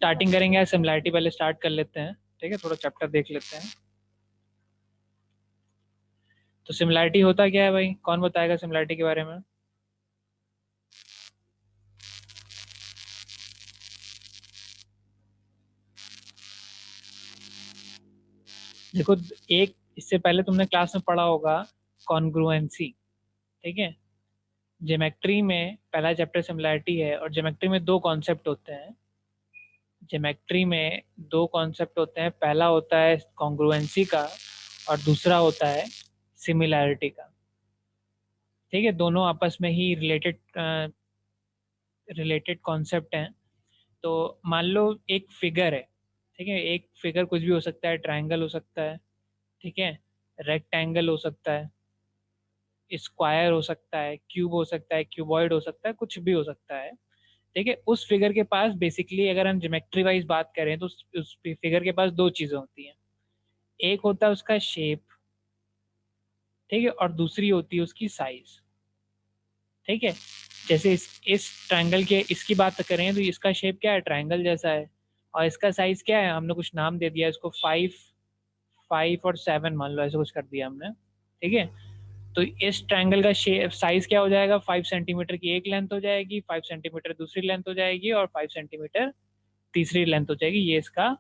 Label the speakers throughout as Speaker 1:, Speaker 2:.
Speaker 1: Starting करेंगे या similarity पहले स्टार्ट कर लेते हैं, ठीक है, थोड़ा चैप्टर देख लेते हैं। तो सिमिलैरिटी होता क्या है भाई, कौन बताएगा सिमिलैरिटी के बारे में? देखो, एक इससे पहले तुमने क्लास में पढ़ा होगा कॉन्ग्रुएंसी, ठीक है। ज्योमेट्री में पहला चैप्टर सिमिलैरिटी है, और ज्योमेट्री में दो कॉन्सेप्ट होते हैं। ज्योमेट्री में दो कॉन्सेप्ट होते हैं, पहला होता है कॉन्ग्रुएंसी का और दूसरा होता है सिमिलैरिटी का, ठीक है। दोनों आपस में ही रिलेटेड कॉन्सेप्ट हैं। तो मान लो एक फिगर है, ठीक है, एक फिगर कुछ भी हो सकता है, ट्रायंगल हो सकता है, ठीक है, रेक्टेंगल हो सकता है, स्क्वायर हो सकता है, क्यूब हो सकता है, क्यूबॉइड हो सकता है, कुछ भी हो सकता है, ठीक है। उस फिगर के पास बेसिकली अगर हम ज्योमेट्री वाइज बात करें तो उस फिगर के पास दो चीजें होती हैं। एक होता है उसका शेप, ठीक है, और दूसरी होती है उसकी साइज, ठीक है। जैसे इस ट्रायंगल के इसकी बात करें तो इसका शेप क्या है, ट्रायंगल जैसा है, और इसका साइज क्या है, हमने कुछ नाम दे दिया इसको, 5 और 7 मान लो, ऐसा कुछ कर दिया हमने, ठीक है। तो इस ट्रायंगल का शेप साइज क्या हो जाएगा, 5 सेंटीमीटर की एक लेंथ हो जाएगी, 5 सेंटीमीटर दूसरी लेंथ हो जाएगी, और 5 सेंटीमीटर तीसरी लेंथ हो जाएगी। ये इसका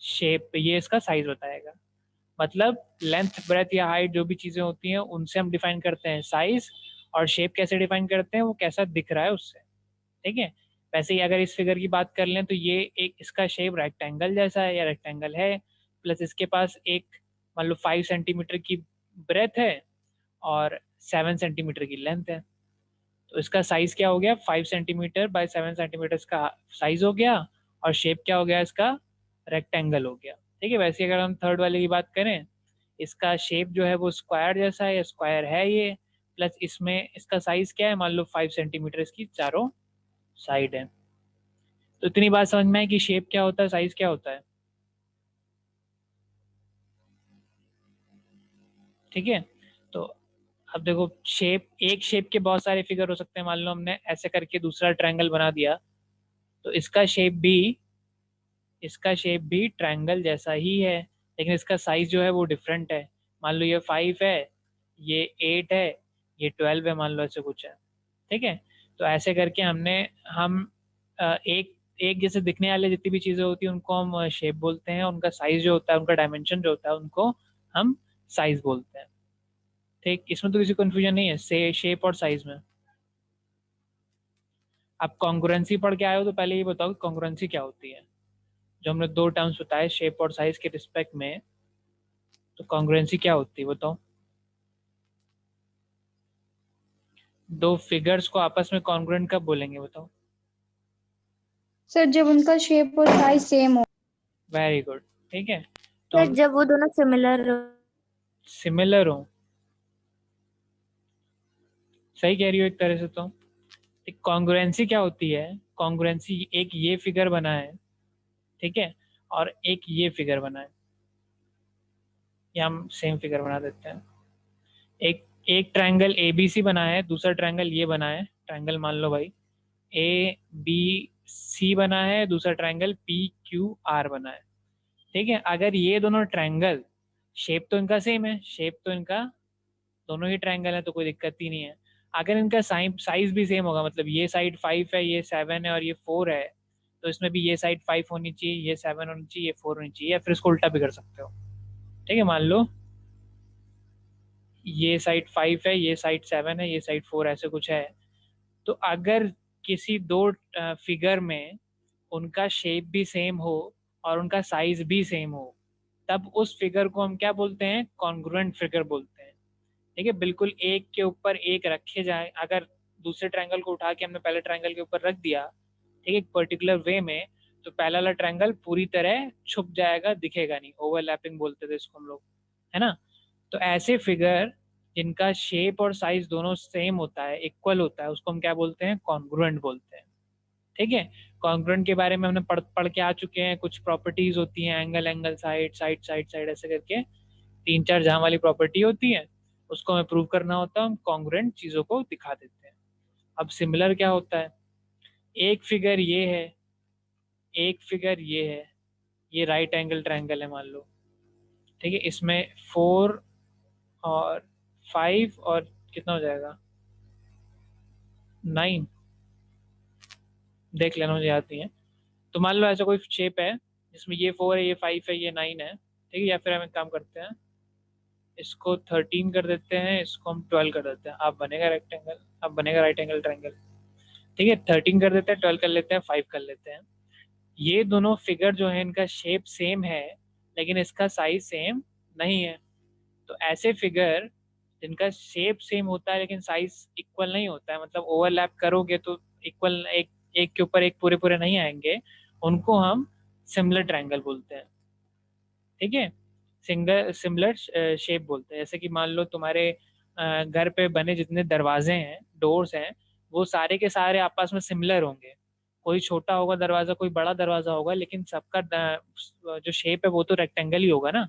Speaker 1: शेप, ये इसका साइज बताएगा। मतलब लेंथ, ब्रेथ या हाइट जो भी चीजें होती हैं उनसे हम डिफाइन करते हैं साइज, और शेप कैसे डिफाइन करते हैं, वो कैसा दिख रहा है उससे, ठीक है। वैसे ही अगर इस फिगर की बात कर लें तो ये एक इसका शेप रेक्टेंगल जैसा है या रेक्टेंगल है, प्लस इसके पास एक मान लो 5 सेंटीमीटर की ब्रेथ है और 7 सेंटीमीटर की लेंथ है। तो इसका साइज क्या हो गया, 5 सेंटीमीटर बाय 7 सेंटीमीटर का साइज हो गया, और शेप क्या हो गया इसका, रेक्टेंगल हो गया, ठीक है। वैसे अगर हम थर्ड वाले की बात करें, इसका शेप जो है वो स्क्वायर जैसा है, स्क्वायर है ये, प्लस इसमें इसका साइज क्या है, मान लो 5 सेंटीमीटर इसकी चारों साइड है। तो इतनी बात समझ में है कि शेप क्या होता है, साइज क्या होता है, ठीक है। तो अब देखो, शेप, एक शेप के बहुत सारे फिगर हो सकते हैं। मान लो हमने ऐसे करके दूसरा ट्रायंगल बना दिया, तो इसका शेप भी ट्रायंगल जैसा ही है, लेकिन इसका साइज जो है वो डिफरेंट है। मान लो ये 5 है, ये 8 है, ये 12 है, मान लो ऐसे कुछ है, ठीक है। तो ऐसे करके हम एक एक जैसे दिखने वाले जितनी भी चीजें होती हैं उनको हम शेप बोलते हैं, उनका साइज जो होता है, उनका डायमेंशन जो होता है, उनको हम साइज बोलते हैं, ठीक। इसमें तो किसी कंफ्यूजन नहीं है से शेप और साइज में। आप कॉन्ग्रुएंसी पढ़ के आए हो तो पहले ये बताओ कि कॉन्ग्रुएंसी क्या होती है। जो हमने दो टर्म्स बताए शेप और साइज के रिस्पेक्ट में, तो कॉन्ग्रुएंसी क्या होती है बताओ। दो फिगर्स को आपस में कॉन्ग्रुएंट कब बोलेंगे बताओ।
Speaker 2: सर जब उनका शेप और साइज सेम हो।
Speaker 1: वेरी गुड, ठीक है। तो
Speaker 3: सर जब वो दोनों सिमिलर।
Speaker 1: सिमिलर हो, सही कह रही हो एक तरह से। तो एक कॉन्ग्रुएंसी क्या होती है, कॉन्ग्रुएंसी एक ये फिगर बना है, ठीक है, और एक ये फिगर बना है, या हम सेम फिगर बना देते हैं। एक एक ट्रायंगल ए बी सी बना है, दूसरा ट्रायंगल ये बना है, ट्रायंगल मान लो भाई ए बी सी बना है, दूसरा ट्रायंगल पी क्यू आर बना है, ठीक है। अगर ये दोनों ट्रायंगल, शेप तो इनका सेम है, शेप तो इनका दोनों ही ट्रायंगल है तो कोई दिक्कत ही नहीं है। अगर इनका साइज भी सेम होगा, मतलब ये साइड 5 है, ये 7 है और ये 4 है, तो इसमें भी ये साइड 5 होनी चाहिए, ये 7 होनी चाहिए, ये 4 होनी चाहिए, या फिर इसको उल्टा भी कर सकते हो, ठीक है। मान लो ये साइड 5 है, ये साइड 7 है, ये साइड 4, ऐसे कुछ है। तो अगर किसी दो फिगर में उनका शेप भी सेम हो और उनका साइज भी सेम हो, तब उस फिगर को हम क्या बोलते हैं, कॉन्ग्रुएंट फिगर बोलते हैं, ठीक है। बिल्कुल एक के ऊपर एक रखे जाए, अगर दूसरे ट्रायंगल को उठा के हमने पहले ट्रायंगल के ऊपर रख दिया, ठीक है, एक पर्टिकुलर वे में, तो पहला वाला ट्रायंगल पूरी तरह छुप जाएगा, दिखेगा नहीं, ओवरलैपिंग बोलते थे इसको हम लोग, है ना। तो ऐसे फिगर जिनका शेप और साइज दोनों सेम होता है, इक्वल होता है, उसको हम क्या बोलते हैं, कॉन्ग्रुएंट बोलते हैं, ठीक है। कॉन्ग्रुएंट के बारे में हमने पढ़ के आ चुके हैं। कुछ प्रॉपर्टीज होती हैं, angle angle, side side side side, ऐसे करके 3 4 जहां वाली प्रॉपर्टी होती है, उसको हमें प्रूव करना होता है, हम कॉन्ग्रुएंट चीजों को दिखा देते हैं। अब सिमिलर क्या होता है, एक फिगर ये है, एक फिगर ये है, ये राइट एंगल ट्रायंगल है मान लो, ठीक है। इसमें 4 और 5 और कितना हो जाएगा, 9, देख लेना मुझे याद नहीं है। तो मान लो ऐसा कोई शेप है जिसमें ये 4 है, ये 5 है, ये 9 है, ठीक है। या फिर हम एक काम करते हैं, इसको 13 कर देते हैं, इसको हम 12 कर देते हैं, अब बनेगा रेक्टेंगल, अब बनेगा राइट एंगल ट्रायंगल, ठीक है। 13 कर देते हैं, 12 कर लेते हैं, 5 कर लेते हैं। ये दोनों फिगर जो है इनका शेप सेम है लेकिन इसका साइज सेम नहीं है। तो ऐसे फिगर जिनका शेप सेम होता है लेकिन साइज इक्वल नहीं होता है, मतलब ओवरलैप करोगे तो इक्वल, एक एक के ऊपर एक पूरे पूरे नहीं आएंगे, उनको हम सिमिलर ट्रायंगल बोलते हैं, ठीक है। सिंगल सिमिलर शेप बोलते हैं। जैसे कि मान लो तुम्हारे घर पे बने जितने दरवाजे हैं, डोर्स हैं, वो सारे के सारे आपस में सिमिलर होंगे। कोई छोटा होगा दरवाजा, कोई बड़ा दरवाजा होगा, लेकिन सबका जो शेप है वो तो रेक्टेंगल ही होगा ना।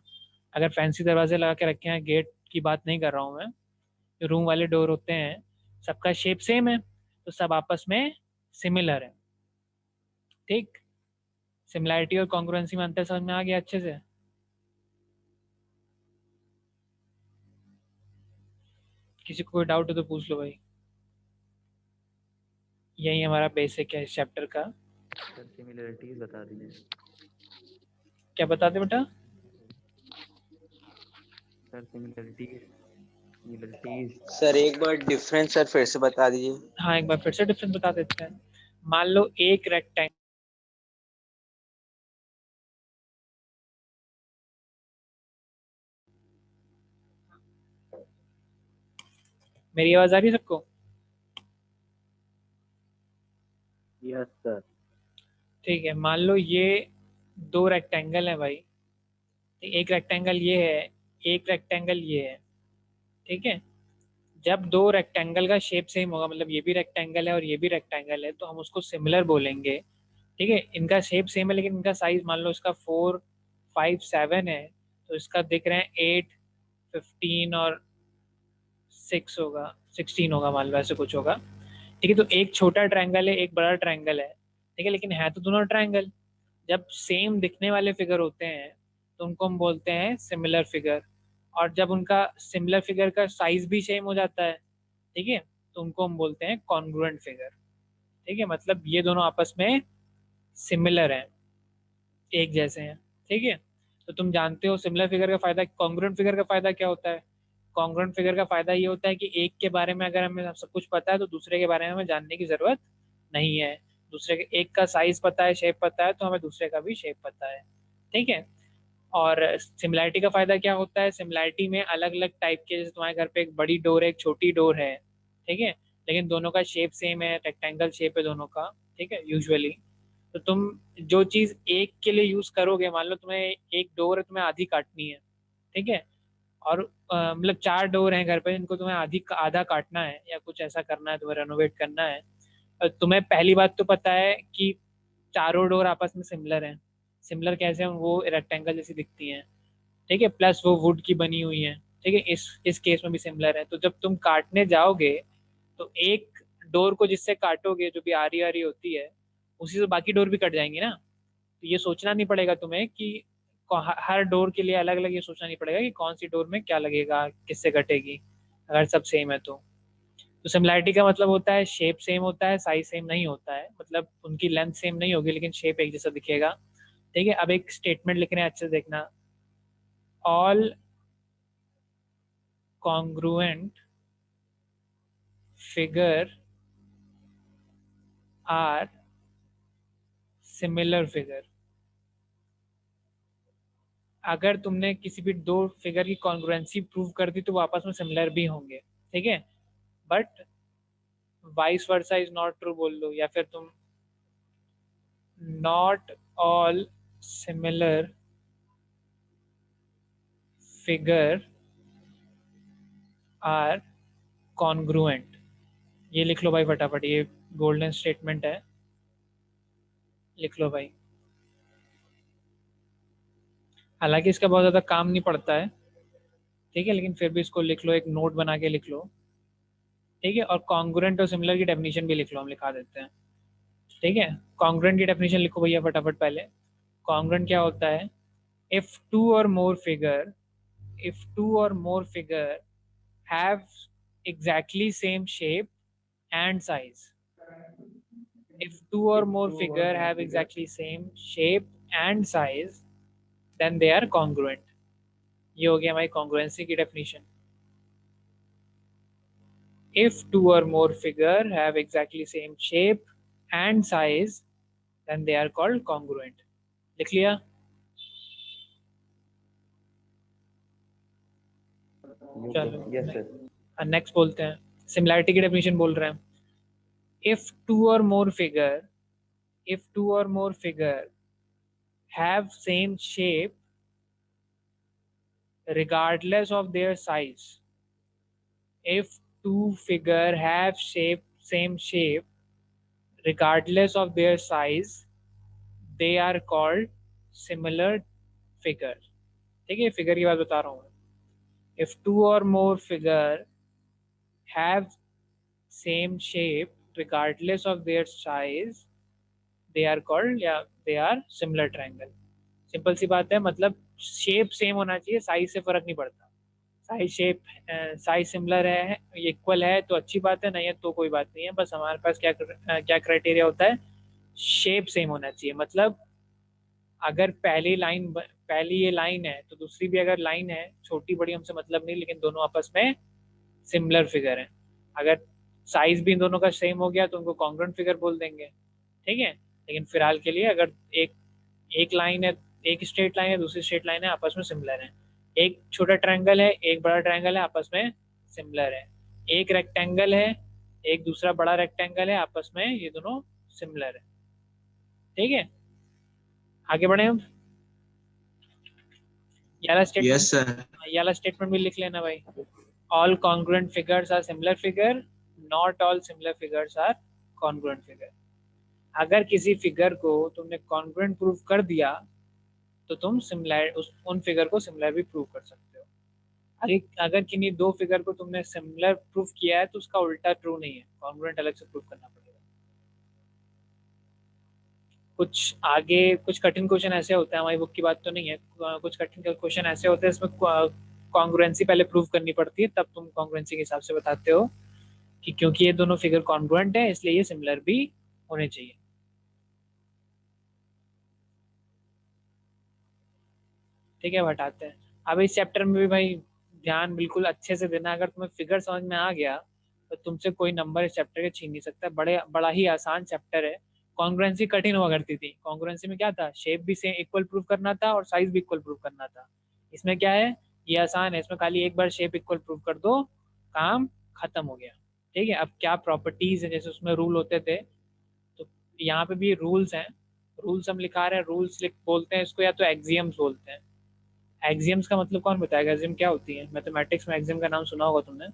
Speaker 1: अगर फैंसी दरवाजे लगा के रखे हैं, गेट की बात नहीं कर रहा हूँ मैं, जो रूम वाले डोर होते हैं, सबका शेप सेम है, तो सब आपस में सिमिलर है, ठीक। सिमिलैरिटी और कॉन्ग्रुएंसी में अंतर समझ में आ गया अच्छे से। किसी को कोई डाउट हो तो पूछ लो भाई, यही हमारा बेसिक है इस चैप्टर का।
Speaker 3: सर सिमिलरिटीज बता दीजिए।
Speaker 1: क्या बता दे बेटा?
Speaker 3: सर सिमिलरिटीज सिमिलरिटीज
Speaker 4: सर एक बार डिफरेंस सर फिर से बता दीजिए।
Speaker 1: हाँ, एक बार फिर से डिफरेंस बता देते हैं। मान लो एक रेक्टेंगल, मेरी आवाज आ रही है सबको?
Speaker 3: Yes sir.
Speaker 1: ठीक है, मान लो ये दो रेक्टेंगल है भाई, एक रेक्टेंगल ये है, एक रेक्टेंगल ये है, ठीक है। जब दो रेक्टेंगल का शेप सेम होगा, मतलब ये भी रेक्टेंगल है और ये भी रेक्टेंगल है, तो हम उसको सिमिलर बोलेंगे, ठीक है। इनका शेप सेम है लेकिन इनका साइज, मान लो इसका 4, 5, 7 है, तो इसका दिख रहे हैं 8, 15 और 6 होगा, 16 होगा, मान लो ऐसे कुछ होगा, ठीक है। तो एक छोटा ट्रायंगल है, एक बड़ा ट्रायंगल है, ठीक है, लेकिन है तो दोनों ट्रायंगल। जब सेम दिखने वाले फिगर होते हैं तो उनको हम बोलते हैं सिमिलर फिगर, और जब उनका सिमिलर फिगर का साइज भी सेम हो जाता है, ठीक है, तो उनको हम बोलते हैं कॉन्ग्रुएंट फिगर, ठीक है। मतलब ये दोनों आपस में सिमिलर हैं, एक जैसे हैं, ठीक है। तो तुम जानते हो सिमिलर फिगर का फायदा, कॉन्ग्रुएंट फिगर का फायदा क्या होता है? कॉन्ग्रुएंट फिगर का फायदा ये होता है कि एक के बारे में अगर हमें सब कुछ पता है तो दूसरे के बारे में हमें जानने की जरूरत नहीं है। दूसरे के एक का साइज पता है, शेप पता है, तो हमें दूसरे का भी शेप पता है, ठीक है। और सिमिलैरिटी का फायदा क्या होता है? सिमिलैरिटी में अलग अलग टाइप के, जैसे तुम्हारे घर पे एक बड़ी डोर है, एक छोटी डोर है, ठीक है, लेकिन दोनों का शेप सेम है, रेक्टेंगल शेप है दोनों का, ठीक है, यूजुअली। तो तुम जो चीज एक के लिए यूज करोगे, मान लो तुम्हें एक डोर है, तुम्हें आधी काटनी है, ठीक है, और मतलब 4 डोर हैं घर पे जिनको तुम्हें आधा काटना है या कुछ ऐसा करना है, तुम्हें रेनोवेट करना है। तुम्हें पहली बात तो पता है कि चारों डोर आपस में सिमिलर हैं। सिमिलर कैसे हैं? वो रेक्टेंगल जैसी दिखती हैं, ठीक है, प्लस वो वुड की बनी हुई है, ठीक है। इस केस में भी सिमिलर है। तो जब तुम काटने जाओगे तो एक डोर को जिससे काटोगे, जो भी आरी आरी होती है, उसी से बाकी डोर भी कट जाएंगी ना। तो ये सोचना नहीं पड़ेगा तुम्हें कि हर डोर के लिए अलग अलग, ये सोचना नहीं पड़ेगा कि कौन सी डोर में क्या लगेगा, किससे कटेगी, अगर सब सेम है तो। तो सिमिलैरिटी का मतलब होता है शेप सेम होता है, साइज सेम नहीं होता है, मतलब उनकी लेंथ सेम नहीं होगी लेकिन शेप एक जैसा दिखेगा, ठीक है। अब एक स्टेटमेंट लिख रहे हैं, अच्छे से देखना। All congruent figure are similar figure। अगर तुमने किसी भी दो फिगर की कॉन्ग्रुएंसी प्रूव कर दी तो वो आपस में सिमिलर भी होंगे, ठीक है। But vice versa is not true बोल लो, या फिर तुम not all similar figure are congruent. ये लिख लो भाई फटाफट, ये गोल्डन स्टेटमेंट है, लिख लो भाई। हालांकि इसका बहुत ज़्यादा काम नहीं पड़ता है, ठीक है, लेकिन फिर भी इसको लिख लो, एक नोट बना के लिख लो, ठीक है। और कॉन्ग्रुएंट और सिमिलर की डेफिनेशन भी लिख लो, हम लिखा देते हैं। ठीक है, कॉन्ग्रुएंट की डेफिनेशन लिखो भैया फटाफट पहले। कॉन्ग्रुएंट क्या होता है? इफ टू और मोर figure have exactly same shape and size. If two or more figure have exactly same shape and size, then they are congruent. ये हो गया हमारी congruency की definition. If two or more figure have exactly same shape and size, then they are called congruent. लिख लिया? चलो
Speaker 3: Yes, sir.
Speaker 1: Next बोलते हैं, सिमिलैरिटी की डेफिनेशन बोल रहे हैं। if two or more figure have same shape regardless of their size, if two figure have same shape regardless of their size, they are called similar figure। ठीक है, figure की बात बता रहा हूँ। if two or more figure have same shape regardless of their size, they are called या they are similar triangle। Simple सी बात है, मतलब शेप सेम होना चाहिए, साइज से फर्क नहीं पड़ता। साइज सिमिलर है, इक्वल है तो अच्छी बात है, नहीं है तो कोई बात नहीं है। बस हमारे पास क्या क्राइटेरिया होता है? शेप सेम होना चाहिए। मतलब अगर पहली ये लाइन है तो दूसरी भी अगर लाइन है, छोटी बड़ी हमसे मतलब नहीं, लेकिन दोनों आपस में सिमिलर फिगर है। अगर साइज भी इन दोनों का सेम हो गया तो उनको कॉन्ग्रुएंट फिगर बोल देंगे। ठीक है, लेकिन फिलहाल के लिए अगर एक लाइन है, एक स्ट्रेट लाइन है, दूसरी स्ट्रेट लाइन है, आपस में सिमिलर है। एक छोटा ट्रायंगल है, एक बड़ा ट्रायंगल है, आपस में सिमिलर है। एक रेक्टेंगल है, एक दूसरा बड़ा रेक्टेंगल है, आपस में ये दोनों सिमिलर है। ठीक है, आगे बढ़े हम।
Speaker 4: Yes, sir.
Speaker 1: ये वाला स्टेटमेंट भी लिख लेना भाई। All congruent figures are similar figure, not all similar figures are congruent figure. अगर किसी फिगर को तुमने कॉन्ग्रुएंट प्रूव कर दिया तो तुम उन फिगर को सिमिलर भी प्रूव कर सकते हो। अगर किन्हीं दो फिगर को तुमने सिमिलर प्रूव किया है तो उसका उल्टा ट्रू नहीं है, कॉन्ग्रुएंट अलग से प्रूव करना पड़ेगा। कुछ आगे कुछ कठिन क्वेश्चन ऐसे होते हैं, हमारी बुक की बात तो नहीं है, कुछ कठिन क्वेश्चन ऐसे होते हैं इसमें कॉन्ग्रुएंसी पहले प्रूव करनी पड़ती है, तब तुम कॉन्ग्रुएंसी के हिसाब से बताते हो कि क्योंकि ये दोनों फिगर कॉन्ग्रुएंट है इसलिए ये सिमिलर भी होने चाहिए। ठीक है, हटाते हैं। अब इस चैप्टर में भी भाई ध्यान बिल्कुल अच्छे से देना। अगर तुम्हें फिगर समझ में आ गया तो तुमसे कोई नंबर इस चैप्टर के छीन नहीं सकता। बड़ा ही आसान चैप्टर है। कॉन्ग्रुएंसी कठिन हुआ करती थी। कॉन्ग्रुएंसी में क्या था? शेप भी सेम इक्वल प्रूव करना था और साइज भी इक्वल प्रूव करना था। इसमें क्या है? ये आसान है, इसमें खाली एक बार शेप इक्वल प्रूव कर दो, काम खत्म हो गया। ठीक है, अब क्या प्रॉपर्टीज है, जैसे उसमें रूल होते थे तो यहाँ पे भी रूल्स हैं। रूल्स हम लिखा रहे हैं, रूल्स बोलते हैं इसको, या तो एक्सियम्स बोलते हैं। एक्सियम्स का मतलब कौन बताएगा? एक्सियम क्या होती है? मैथमेटिक्स में एक्सियम का नाम सुना होगा तुमने।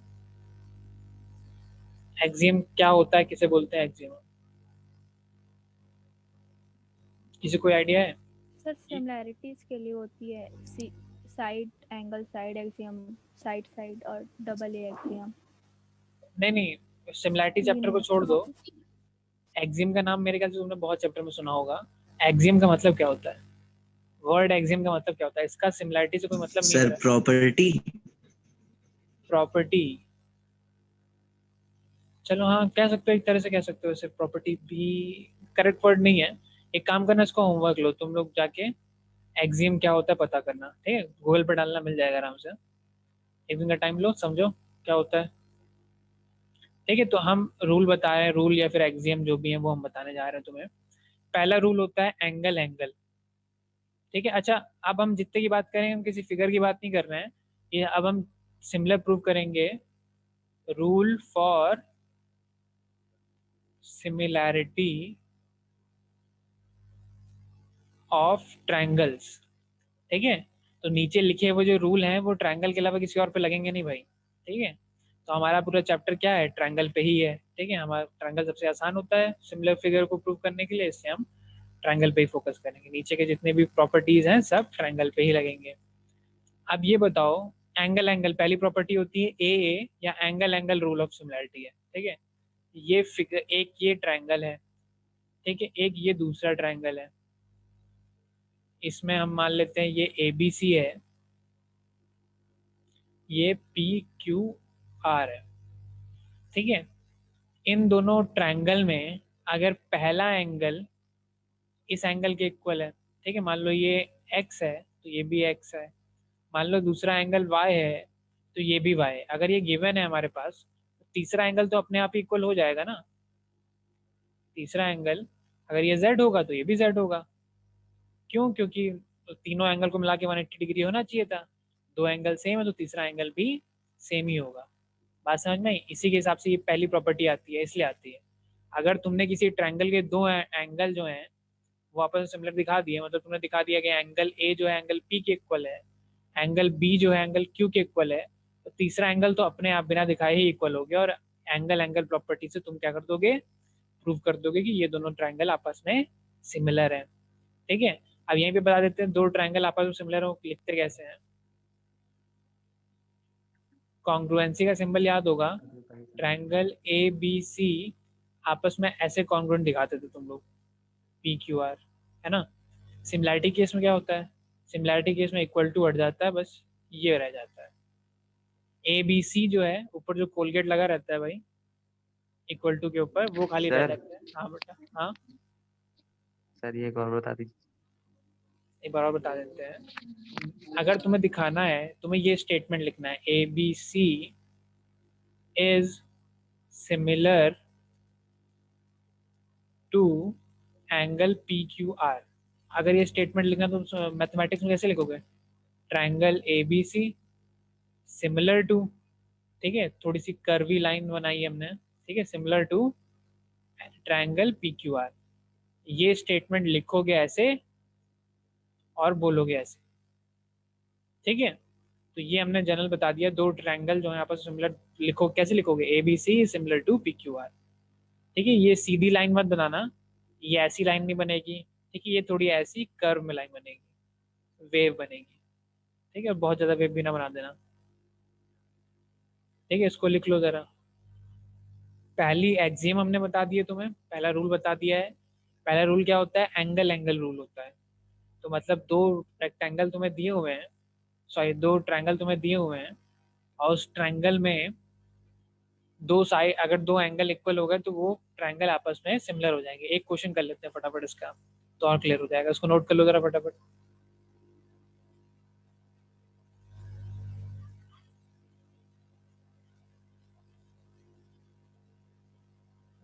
Speaker 1: एक्सियम क्या होता है, किसे बोलते हैं एक्सियम? किसी कोई आइडिया है?
Speaker 5: सर सिमिलैरिटीज के लिए होती है side angle side axiom, side side और डबल ए एक्सियम।
Speaker 1: नहीं, सिमिलैरिटी चैप्टर को छोड़ दो। एक्सियम का नाम मेरे ख्याल से तुमने बहुत चैप्टर में सुना होगा। एक्सियम का मतलब क्या होता है? वर्ड एक्सियम का मतलब क्या होता है? इसका सिमिलैरिटी से कोई मतलब नहीं
Speaker 4: Sir,
Speaker 1: है। प्रॉपर्टी। चलो हाँ, कह सकते हो, एक तरह से कह सकते हो। इसे प्रॉपर्टी भी करेक्ट वर्ड नहीं है। एक काम करना, इसको होमवर्क लो तुम लोग, जाके एक्सियम क्या होता है पता करना। ठीक है, गूगल पे डालना, मिल जाएगा आराम से। एक दिन का टाइम लो, समझो क्या होता है। ठीक है, तो हम रूल बता रहे हैं, रूल या फिर एक्सियम जो भी है वो हम बताने जा रहे हैं तुम्हें। पहला रूल होता है एंगल एंगल। ठीक है, अच्छा अब हम जितने की बात करें, हम किसी फिगर की बात नहीं कर रहे हैं। ये अब हम सिमिलर प्रूव करेंगे। Rule for similarity of triangles. ठीक है, तो नीचे लिखे हुए जो रूल हैं वो ट्रायंगल के अलावा किसी और पे लगेंगे नहीं भाई। ठीक है, तो हमारा पूरा चैप्टर क्या है? ट्रायंगल पे ही है। ठीक है, हमारा ट्रायंगल सबसे आसान होता है सिमिलर फिगर को प्रूव करने के लिए, इससे हम ट्रायंगल पे ही फोकस करेंगे। नीचे के जितने भी प्रॉपर्टीज हैं सब ट्रायंगल पे ही लगेंगे। अब ये बताओ, एंगल एंगल पहली प्रॉपर्टी होती है ए या angle angle rule of similarity है। ठीक है, ये फिगर एक ये ट्रायंगल है। ठीक है। एक ये दूसरा ट्रायंगल है, इसमें हम मान लेते हैं ये ABC है, ये PQR है। ठीक है। इन दोनों ट्रायंगल में अगर पहला एंगल इस एंगल के इक्वल है, ठीक है, मान लो ये x है तो ये भी x है, मान लो दूसरा एंगल y है तो ये भी y है। अगर ये गिवन है हमारे पास, तो तीसरा एंगल तो अपने आप इक्वल हो जाएगा ना। तीसरा एंगल अगर ये z होगा तो ये भी z होगा। क्यों? क्योंकि तीनों एंगल को मिला के 180 डिग्री होना चाहिए था। दो एंगल सेम है तो तीसरा एंगल भी सेम ही होगा। बात समझ में आई? इसी के हिसाब से ये पहली प्रॉपर्टी आती है, इसलिए आती है। अगर तुमने किसी ट्रायंगल के दो एंगल जो हैं वो आपस में सिमिलर दिखा दिए, मतलब तुमने दिखा दिया कि एंगल ए जो है एंगल पी के इक्वल है, एंगल बी जो है एंगल क्यू के इक्वल है, तो तीसरा एंगल तो अपने आप बिना दिखाए ही इक्वल हो गया, और एंगल एंगल प्रॉपर्टी से तुम क्या कर दोगे, प्रूव कर दोगे कि ये दोनों ट्रायंगल आपस में सिमिलर है। ठीक है। अब यहीं पे बता देते हैं दो ट्रायंगल आपस में सिमिलर हो, लिखते कैसे हैं। कॉन्ग्रुएंसी का सिंबल याद होगा, ट्रायंगल ABC आपस में ऐसे कॉन्ग्रुएंट दिखाते थे तुम लोग, PQR, है ना। सिमिलैरिटी केस में क्या होता है, सिमिलैरिटी केस में इक्वल टू हट जाता है, बस ये रह जाता है। ABC जो है ऊपर जो कोलगेट लगा रहता है भाई इक्वल टू के ऊपर, वो खाली रह
Speaker 3: सर
Speaker 1: जाता है। हाँ बेटा, हाँ
Speaker 3: सर ये एक और बता दीजिए।
Speaker 1: एक बार और बता देते हैं। अगर तुम्हें दिखाना है, तुम्हें ये स्टेटमेंट लिखना है, ABC is similar to angle PQR। अगर ये स्टेटमेंट लिखना तो मैथमेटिक्स में कैसे लिखोगे, ट्रायंगल ABC सिमिलर टू, ठीक है, थोड़ी सी कर्वी लाइन बनाई है हमने, ठीक है, सिमिलर टू ट्रायंगल PQR। ये स्टेटमेंट लिखोगे ऐसे और बोलोगे ऐसे। ठीक है। तो ये हमने जनरल बता दिया, दो ट्रायंगल जो है आपस में सिमिलर लिखो, कैसे लिखोगे, ABC सिमिलर टू PQR। ठीक है। ये सीधी लाइन मत बनाना, ये ऐसी लाइन नहीं बनेगी, ठीक है, ये थोड़ी ऐसी कर्व में लाइन बनेगी, वेव बनेगी। ठीक है। बहुत ज़्यादा वेव भी ना बना देना। ठीक है। इसको लिख लो ज़रा। पहली एक्सियम हमने बता दी है तुम्हें, पहला रूल बता दिया है। पहला रूल क्या होता है, एंगल एंगल रूल होता है। तो मतलब दो रेक्टेंगल तुम्हें दिए हुए हैं, सॉरी दो ट्रायंगल तुम्हें दिए हुए हैं, और उस ट्रायंगल में दो साइड, अगर दो एंगल इक्वल हो गए तो वो ट्रायंगल आपस में सिमिलर हो जाएंगे। एक क्वेश्चन कर लेते हैं फटाफट इसका, तो और क्लियर हो जाएगा। इसको नोट कर लो जरा फटाफट।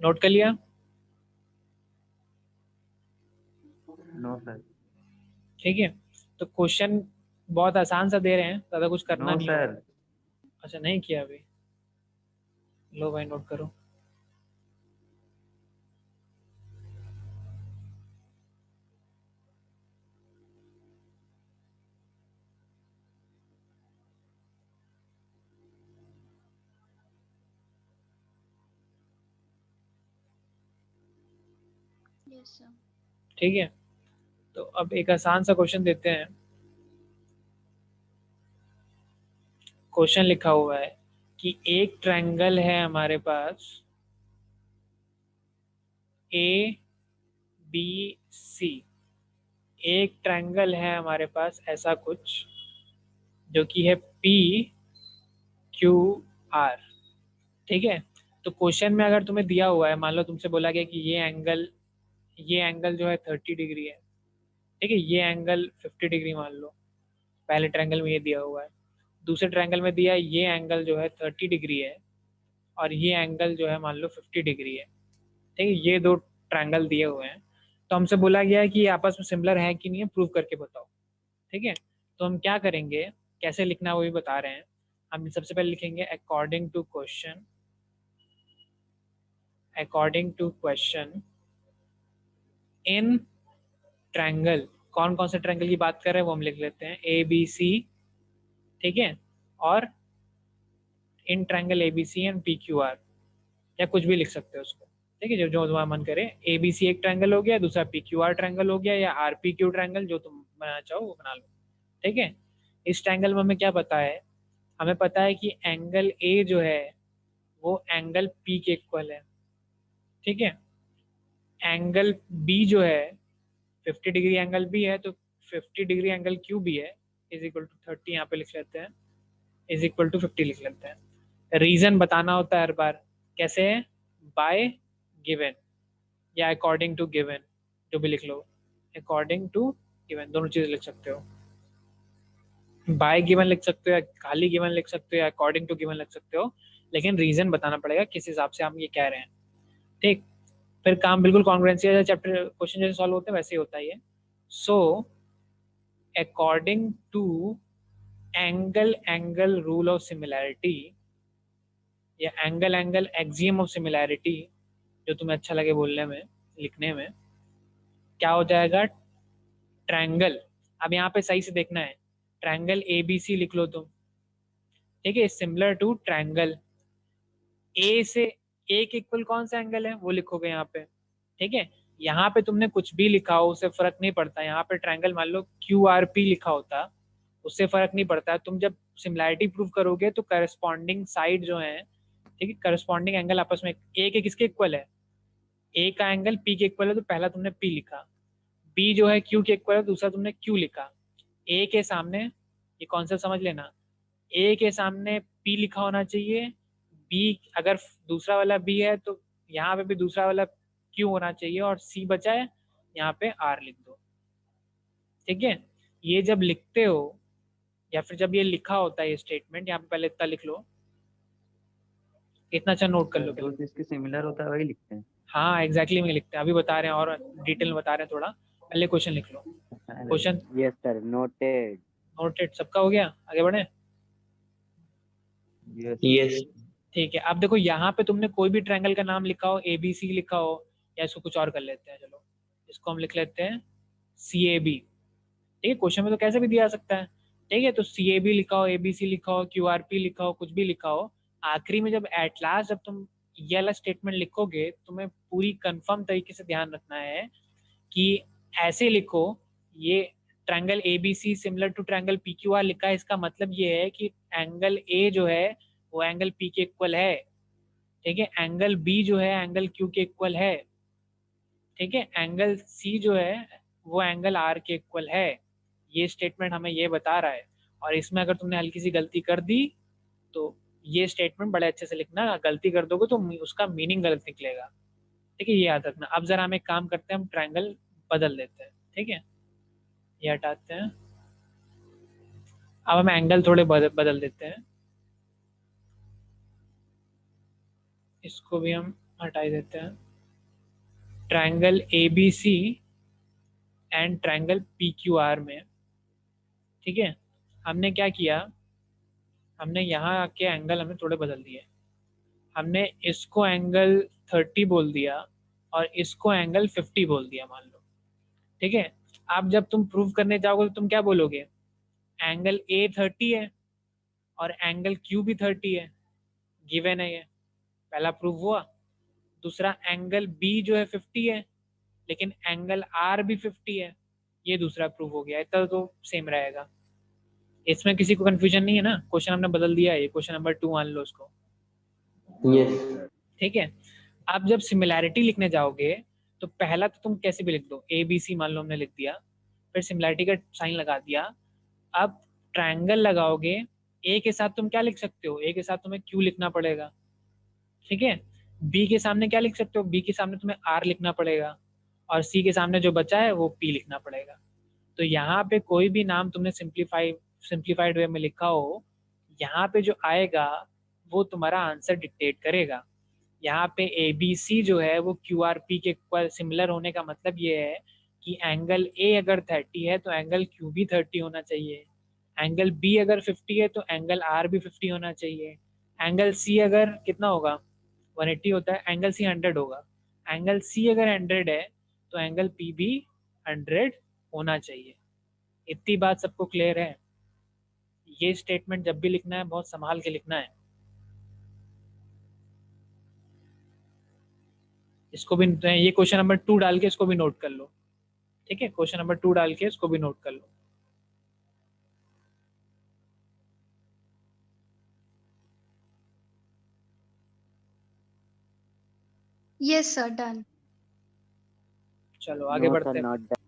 Speaker 1: नोट कर लिया?
Speaker 3: No sir.
Speaker 1: ठीक है। तो क्वेश्चन बहुत आसान सा दे रहे हैं, ज़्यादा कुछ करना
Speaker 3: नो
Speaker 1: नहीं
Speaker 3: सर।
Speaker 1: होगा। अच्छा नहीं किया अभी, लो भाई नोट करो।
Speaker 2: Yes sir.
Speaker 1: ठीक है। तो अब एक आसान सा क्वेश्चन देते हैं। क्वेश्चन लिखा हुआ है कि एक ट्रायंगल है हमारे पास ABC, एक ट्रायंगल है हमारे पास ऐसा कुछ जो कि है PQR। ठीक है। तो क्वेश्चन में अगर तुम्हें दिया हुआ है, मान लो तुमसे बोला गया कि ये एंगल जो है 30 डिग्री है, ठीक है, ये एंगल 50 डिग्री मान लो, पहले ट्रायंगल में ये दिया हुआ है। दूसरे ट्रायंगल में दिया है ये एंगल जो है 30 डिग्री है, और ये एंगल जो है मान लो 50 डिग्री है। ठीक है। ये दो ट्रायंगल दिए हुए हैं, तो हमसे बोला गया है कि ये आपस में सिमिलर है कि नहीं है, प्रूव करके बताओ। ठीक है। तो हम क्या करेंगे, कैसे लिखना है वो भी बता रहे हैं। हम सबसे पहले लिखेंगे according to question in triangle. कौन कौन से ट्रायंगल की बात कर रहे हैं वो हम लिख लेते हैं, ABC, ठीक है, और इन ट्रायंगल ABC एंड PQR, या कुछ भी लिख सकते हो उसको। ठीक है। जो जो तुम्हारा मन करे, ABC एक ट्रायंगल हो गया, दूसरा PQR ट्रायंगल हो गया, या RPQ ट्रायंगल, जो तुम बनाना चाहो वो बना लो। ठीक है। इस ट्रायंगल में हमें क्या पता है, हमें पता है कि एंगल A जो है वो एंगल P के इक्वल है। ठीक है। एंगल बी जो है 50 डिग्री एंगल बी है, तो 50 डिग्री एंगल क्यू बी है इज इक्वल टू 30 यहाँ पे लिख लेते हैं, इज इक्वल टू 50 लिख लेते हैं। रीजन बताना होता है हर बार, कैसे? बाय गिवन या अकॉर्डिंग टू गिवन, जो भी लिख लो, अकॉर्डिंग टू गिवन दोनों चीज लिख सकते हो। बाय गिवन लिख सकते हो या खाली गिवन लिख सकते हो या अकॉर्डिंग टू गिवन लिख सकते हो, लेकिन रीजन बताना पड़ेगा किस हिसाब से हम ये कह रहे हैं। ठीक, फिर काम बिल्कुल कॉन्ग्रुएंसी चैप्टर क्वेश्चन जैसे सॉल्व होते हैं वैसे ही होता है ये। So according to angle rule of similarity या एंगल एक्सियम ऑफ सिमिलैरिटी, जो तुम्हें अच्छा लगे बोलने में लिखने में, क्या हो जाएगा? ट्रायंगल, अब यहाँ पे सही से देखना है, ट्रायंगल ABC लिख लो तुम, ठीक है, सिमिलर टू ट्रायंगल ए से ए के इक्वल कौन सा एंगल है वो लिखोगे यहाँ पे, ठीक है। यहाँ पे तुमने कुछ भी लिखा हो उससे फर्क नहीं पड़ता, यहाँ पे ट्रायंगल मान लो QRP लिखा होता उससे फर्क नहीं पड़ता। तुम जब सिमिलैरिटी प्रूव करोगे तो करस्पॉन्डिंग साइड जो है, ठीक है, करस्पॉन्डिंग एंगल आपस में ए के किसके इक्वल है? ए का एंगल P के इक्वल है, तो पहला तुमने P लिखा, B जो है Q के इक्वल है, दूसरा तुमने Q लिखा। ए के सामने, ये कॉन्सेप्ट समझ लेना, ए के सामने P लिखा होना चाहिए, B अगर दूसरा वाला B है तो यहाँ पे भी दूसरा वाला Q होना चाहिए, और C बचा है यहाँ पे R लिख दो, ठीक है। ये जब लिखते हो या फिर जब ये लिखा होता है ये स्टेटमेंट, यहाँ पे पहले इतना लिख लो, इतना अच्छा नोट कर लो
Speaker 3: जो
Speaker 1: पहले।
Speaker 3: जिसके सिमिलर होता है वही लिखते हैं।
Speaker 1: हाँ एग्जैक्टली में लिखते हैं, अभी बता रहे हैं और डिटेल में बता रहे हैं थोड़ा, पहले क्वेश्चन लिख लो। Question
Speaker 6: yes sir, noted.
Speaker 1: Noted, सबका हो गया, आगे बढ़े।
Speaker 4: यस।
Speaker 1: ठीक है, अब देखो यहाँ पे तुमने कोई भी ट्रायंगल का नाम लिखा हो, ABC लिखा हो, या इसको कुछ और कर लेते हैं, चलो इसको हम लिख लेते हैं CAB, ठीक है, क्वेश्चन में तो कैसे भी दिया जा सकता है, ठीक है। तो CAB लिखा हो, ABC लिखा हो, QRP लिखा हो, कुछ भी लिखा हो, आखिरी में जब एट लास्ट जब तुम ये वाला स्टेटमेंट लिखोगे, तुम्हें पूरी कंफर्म तरीके से ध्यान रखना है कि ऐसे लिखो, ये triangle ABC similar to triangle PQR लिखा है, इसका मतलब ये है कि एंगल A जो है वो एंगल P के इक्वल है, ठीक है, एंगल B जो है एंगल Q के इक्वल है, ठीक है, एंगल C जो है वो एंगल R के इक्वल है। ये स्टेटमेंट हमें ये बता रहा है, और इसमें अगर तुमने हल्की सी गलती कर दी तो ये स्टेटमेंट बड़े अच्छे से लिखना, गलती कर दोगे तो उसका मीनिंग गलत निकलेगा, ठीक है, ये याद रखना। अब जरा हम एक काम करते हैं, हम ट्रायंगल बदल देते हैं, ठीक है, ये हटाते हैं, अब हम एंगल थोड़े बदल देते हैं, इसको भी हम हटा देते हैं। Triangle ABC and triangle PQR में, ठीक है, हमने क्या किया, हमने यहाँ के एंगल हमने थोड़े बदल दिए, हमने इसको एंगल 30 बोल दिया और इसको एंगल 50 बोल दिया मान लो, ठीक है। अब जब तुम प्रूव करने जाओगे तो तुम क्या बोलोगे? एंगल A 30 है और एंगल Q भी 30 है, गिवन है, ये पहला प्रूव हुआ। दूसरा एंगल B जो है 50 है, लेकिन एंगल R भी 50 है, ये दूसरा प्रूव हो गया, इतना तो सेम रहेगा, इसमें किसी को कंफ्यूजन नहीं है ना, क्वेश्चन हमने बदल दिया है, ये क्वेश्चन नंबर 2 मान लो उसको,
Speaker 4: यस।
Speaker 1: ठीक है। अब जब सिमिलैरिटी लिखने जाओगे तो पहला तो तुम कैसे भी लिख दो, ABC मान लो हमने लिख दिया, फिर सिमिलैरिटी का साइन लगा दिया। अब ट्रायंगल लगाओगे, A के साथ तुम क्या लिख सकते हो? A के साथ तुम्हें Q लिखना पड़ेगा, ठीक है। B के सामने क्या लिख सकते हो? B के सामने तुम्हें R लिखना पड़ेगा, और C के सामने जो बचा है वो P लिखना पड़ेगा। तो यहाँ पे कोई भी नाम तुमने सिंप्लीफाइड वे में लिखा हो, यहाँ पे जो आएगा वो तुम्हारा आंसर डिक्टेट करेगा। यहाँ पे ABC जो है वो QRP के सिमिलर होने का मतलब ये है कि एंगल A अगर 30 है तो एंगल Q भी 30 होना चाहिए, एंगल B अगर 50 है तो एंगल R भी 50 होना चाहिए, एंगल C अगर कितना होगा 180 होता है, एंगल C 100 होगा, एंगल C अगर 100 है तो एंगल P भी 100 होना चाहिए। इतनी बात सबको क्लियर है? ये स्टेटमेंट जब भी लिखना है बहुत संभाल के लिखना है, इसको भी, ये क्वेश्चन नंबर 2 डाल के इसको भी नोट कर लो, ठीक है, क्वेश्चन नंबर 2 डाल के इसको भी नोट कर लो।
Speaker 2: Yes, sir. Done.
Speaker 1: चलो आगे
Speaker 3: No,
Speaker 1: बढ़ते
Speaker 3: sir,
Speaker 1: हैं।
Speaker 3: not that.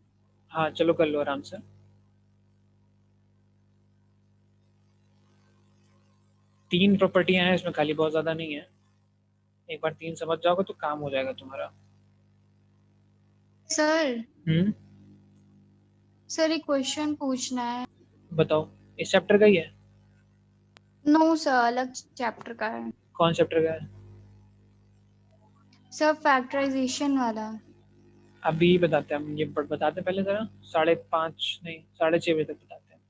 Speaker 1: हाँ चलो कर लो आराम से। 3 प्रॉपर्टियां हैं इसमें, खाली बहुत ज़्यादा नहीं है। एक बार 3 समझ जाओगे तो काम हो जाएगा तुम्हारा।
Speaker 2: सर सर एक क्वेश्चन पूछना है।
Speaker 1: बताओ, इस चैप्टर का ही है?
Speaker 2: नो सर, अलग चैप्टर का है
Speaker 1: कौन चैप्टर का है?
Speaker 2: सर, फैक्टराइजेशन वाला।
Speaker 1: अभी बताते हैं हम, ये बताते हैं पहले ज़रा। 5:30 नहीं 6:30 बजे तक बताते हैं।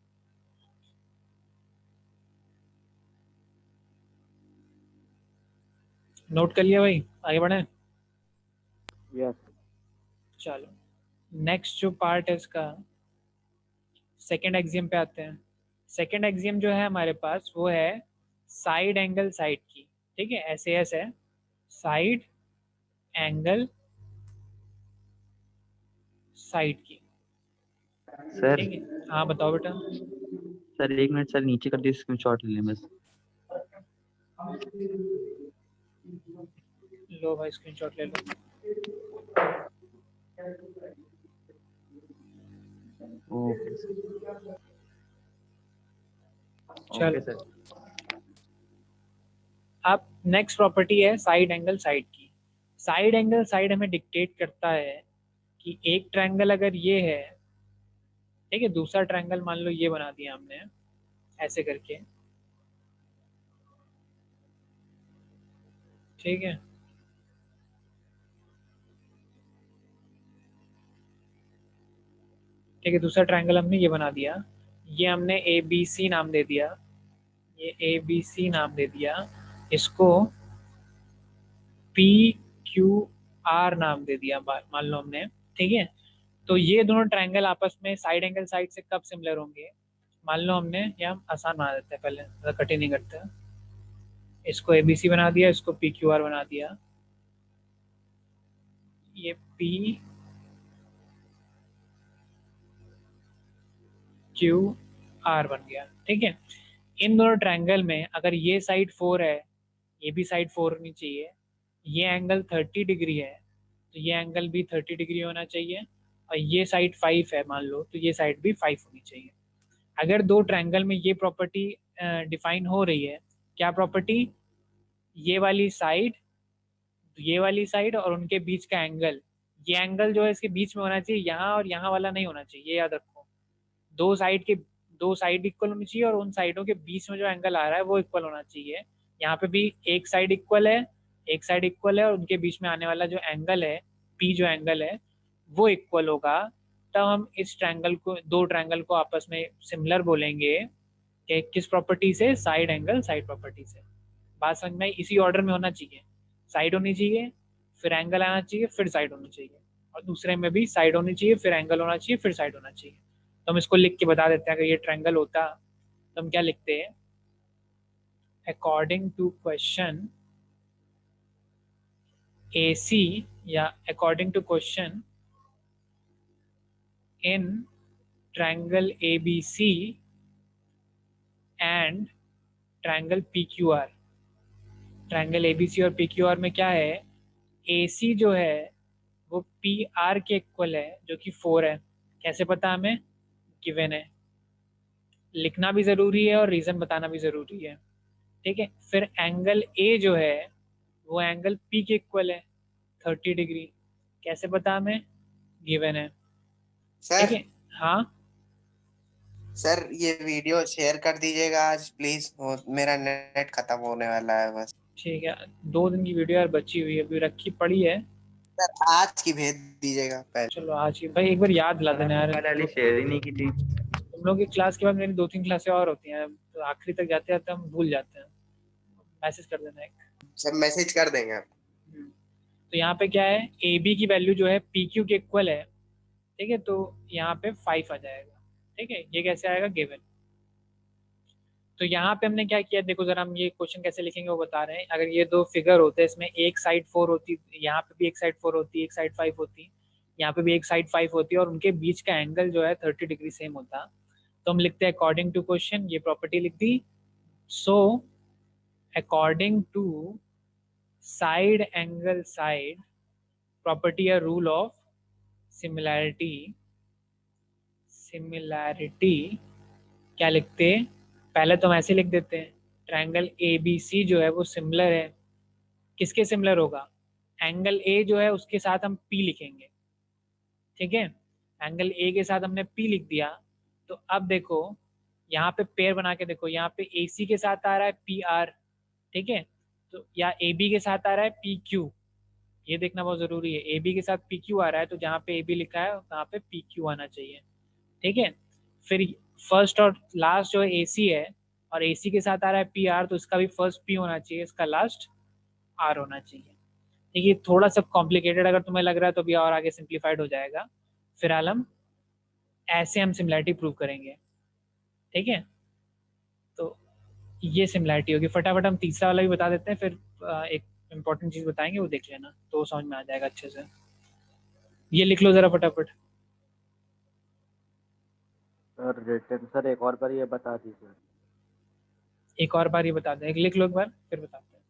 Speaker 1: नोट कर लिया भाई, आगे बढ़े।
Speaker 3: Yes.
Speaker 1: चलो नेक्स्ट जो पार्ट है इसका, सेकेंड एक्सियम पे आते हैं। सेकेंड एक्सियम जो है हमारे पास वो है साइड एंगल साइड की। ठीक है, SAS है, साइड एंगल साइड की।
Speaker 3: सर
Speaker 1: ठीक है, हाँ बताओ बेटा।
Speaker 3: सर 1 मिनट सर, नीचे कर दिए, स्क्रीनशॉट ले लें बस।
Speaker 1: लो भाई स्क्रीनशॉट ले लो।
Speaker 3: ओके
Speaker 1: चलो
Speaker 3: सर।
Speaker 1: अब नेक्स्ट प्रॉपर्टी है साइड एंगल साइड की। साइड एंगल साइड हमें डिक्टेट करता है कि एक ट्रायंगल अगर ये है, ठीक है, दूसरा ट्रायंगल मान लो ये बना दिया हमने ऐसे करके, ठीक है, ठीक है, दूसरा ट्रायंगल हमने ये बना दिया, ये हमने ABC नाम दे दिया, ये ABC नाम दे दिया, इसको PQR नाम दे दिया मान लो हमने। ठीक है, तो ये दोनों ट्रायंगल आपस में साइड एंगल साइड से कब सिमिलर होंगे? मान लो हमने, या हम आसान बना देते हैं पहले, ज़्यादा कठिन नहीं करते हैं। इसको ABC बना दिया, इसको PQR बना दिया, ये PQR बन गया। ठीक है, इन दोनों ट्रायंगल में अगर ये साइड 4 है, ये भी साइड 4 होनी चाहिए, ये एंगल 30 डिग्री है तो ये एंगल भी 30 डिग्री होना चाहिए, और ये साइड 5 है मान लो तो ये साइड भी 5 होनी चाहिए। अगर दो ट्रायंगल में ये प्रॉपर्टी डिफाइन हो रही है, क्या प्रॉपर्टी? ये वाली साइड, ये वाली साइड और उनके बीच का एंगल, ये एंगल जो है इसके बीच में होना चाहिए, यहाँ और यहाँ वाला नहीं होना चाहिए, ये याद रखो। दो साइड के, दो साइड इक्वल होनी चाहिए और उन साइडों के बीच में जो एंगल आ रहा है वो इक्वल होना चाहिए। यहाँ पे भी एक साइड इक्वल है, एक साइड इक्वल है, और उनके बीच में आने वाला जो एंगल है, P जो एंगल है वो इक्वल होगा, तब हम इस ट्रायंगल को, दो ट्रायंगल को आपस में सिमिलर बोलेंगे कि किस प्रॉपर्टी से? साइड एंगल साइड प्रॉपर्टी से। बात समझ में आई? इसी ऑर्डर में होना चाहिए, साइड होनी चाहिए, फिर एंगल आना चाहिए, फिर साइड होनी चाहिए, और दूसरे में भी साइड होनी चाहिए, फिर एंगल होना चाहिए, फिर साइड होना चाहिए। तो हम इसको लिख के बता देते हैं, अगर ये ट्रायंगल होता तो हम क्या लिखते हैं? अकॉर्डिंग टू क्वेश्चन AC, या according to question in triangle ABC and triangle PQR। Triangle ABC और PQR में क्या है? AC जो है वो PR के इक्वल है जो कि 4 है। कैसे पता हमें? गिवन है, लिखना भी ज़रूरी है और रीज़न बताना भी ज़रूरी है। ठीक है, फिर एंगल A जो है वो एंगल P के इक्वल है 30 डिग्री। कैसे पता हमें? गिवन है। ठीक
Speaker 6: सर
Speaker 1: है, हाँ
Speaker 6: सर ये वीडियो शेयर कर दीजिएगा आज प्लीज, मेरा नेट खत्म होने वाला है बस।
Speaker 1: ठीक है, 2 दिन की वीडियो यार बची हुई है, अभी रखी पड़ी है।
Speaker 6: सर आज की भेज दीजिएगा पहले।
Speaker 1: चलो आज ही भाई, एक बार याद दिला देना यार।
Speaker 3: कल वाली शेयर ही नहीं की थी।
Speaker 1: तुम लोग की क्लास के बाद मेरी 2-3 क्लासें और होती हैं, तो आखिरी तक जाते जाते हम भूल जाते हैं। मैसेज कर देना एक।
Speaker 6: सर मैसेज कर देंगे आप।
Speaker 1: तो यहाँ पे क्या है? AB की वैल्यू जो है PQ के इक्वल है। ठीक है, तो यहाँ पे 5 आ जाएगा। ठीक है, ये कैसे आएगा? गिवन। तो यहाँ पे हमने क्या किया, देखो जरा, हम ये क्वेश्चन कैसे लिखेंगे वो बता रहे हैं। अगर ये दो फिगर होते हैं, इसमें एक साइड 4 होती, यहाँ पे भी एक साइड 4 होती, एक साइड 5 होती, यहाँ पे भी एक साइड 5 होती है, और उनके बीच का एंगल जो है 30 डिग्री सेम होता, तो हम लिखते हैं अकॉर्डिंग टू क्वेश्चन, ये प्रॉपर्टी लिख दी। So according to side angle side property या रूल ऑफ सिमिलैरिटी क्या लिखते हैं, पहले तो हम ऐसे लिख देते हैं, ट्रायंगल ए बी सी जो है वो सिमिलर है, किसके सिमिलर होगा, एंगल ए जो है उसके साथ हम पी लिखेंगे, ठीक है, एंगल ए के साथ हमने पी लिख दिया। तो अब देखो यहाँ पे पेयर बना के देखो, यहाँ पे ए सी के साथ आ रहा है पी आर, ठीक है, तो या ए बी के साथ आ रहा है पी क्यू, ये देखना बहुत जरूरी है, ए बी के साथ पी क्यू आ रहा है तो जहाँ पे ए बी लिखा है वहाँ पे पी क्यू आना चाहिए, ठीक है। फिर फर्स्ट और लास्ट जो ए सी है और ए सी के साथ आ रहा है पी आर, तो इसका भी फर्स्ट पी होना चाहिए, इसका लास्ट आर होना चाहिए, ठीक है। थोड़ा सा कॉम्प्लिकेटेड अगर तुम्हें लग रहा है तो अभी और आगे सिंप्लीफाइड हो जाएगा, फिलहाल हम ऐसे हम सिमिलैरिटी प्रूव करेंगे, ठीक है। तो ये सिमिलैरिटी होगी। फटाफट हम तीसरा वाला भी बता देते हैं, फिर एक इम्पॉर्टेंट चीज़ बताएंगे वो देख लेना तो समझ में आ जाएगा अच्छे से। ये लिख लो ज़रा फटाफट।
Speaker 7: सर रिटर्न सर एक और बार ये बता दीजिए।
Speaker 1: एक और बार ये बता दें, एक लिख लो एक बार फिर बताते हैं।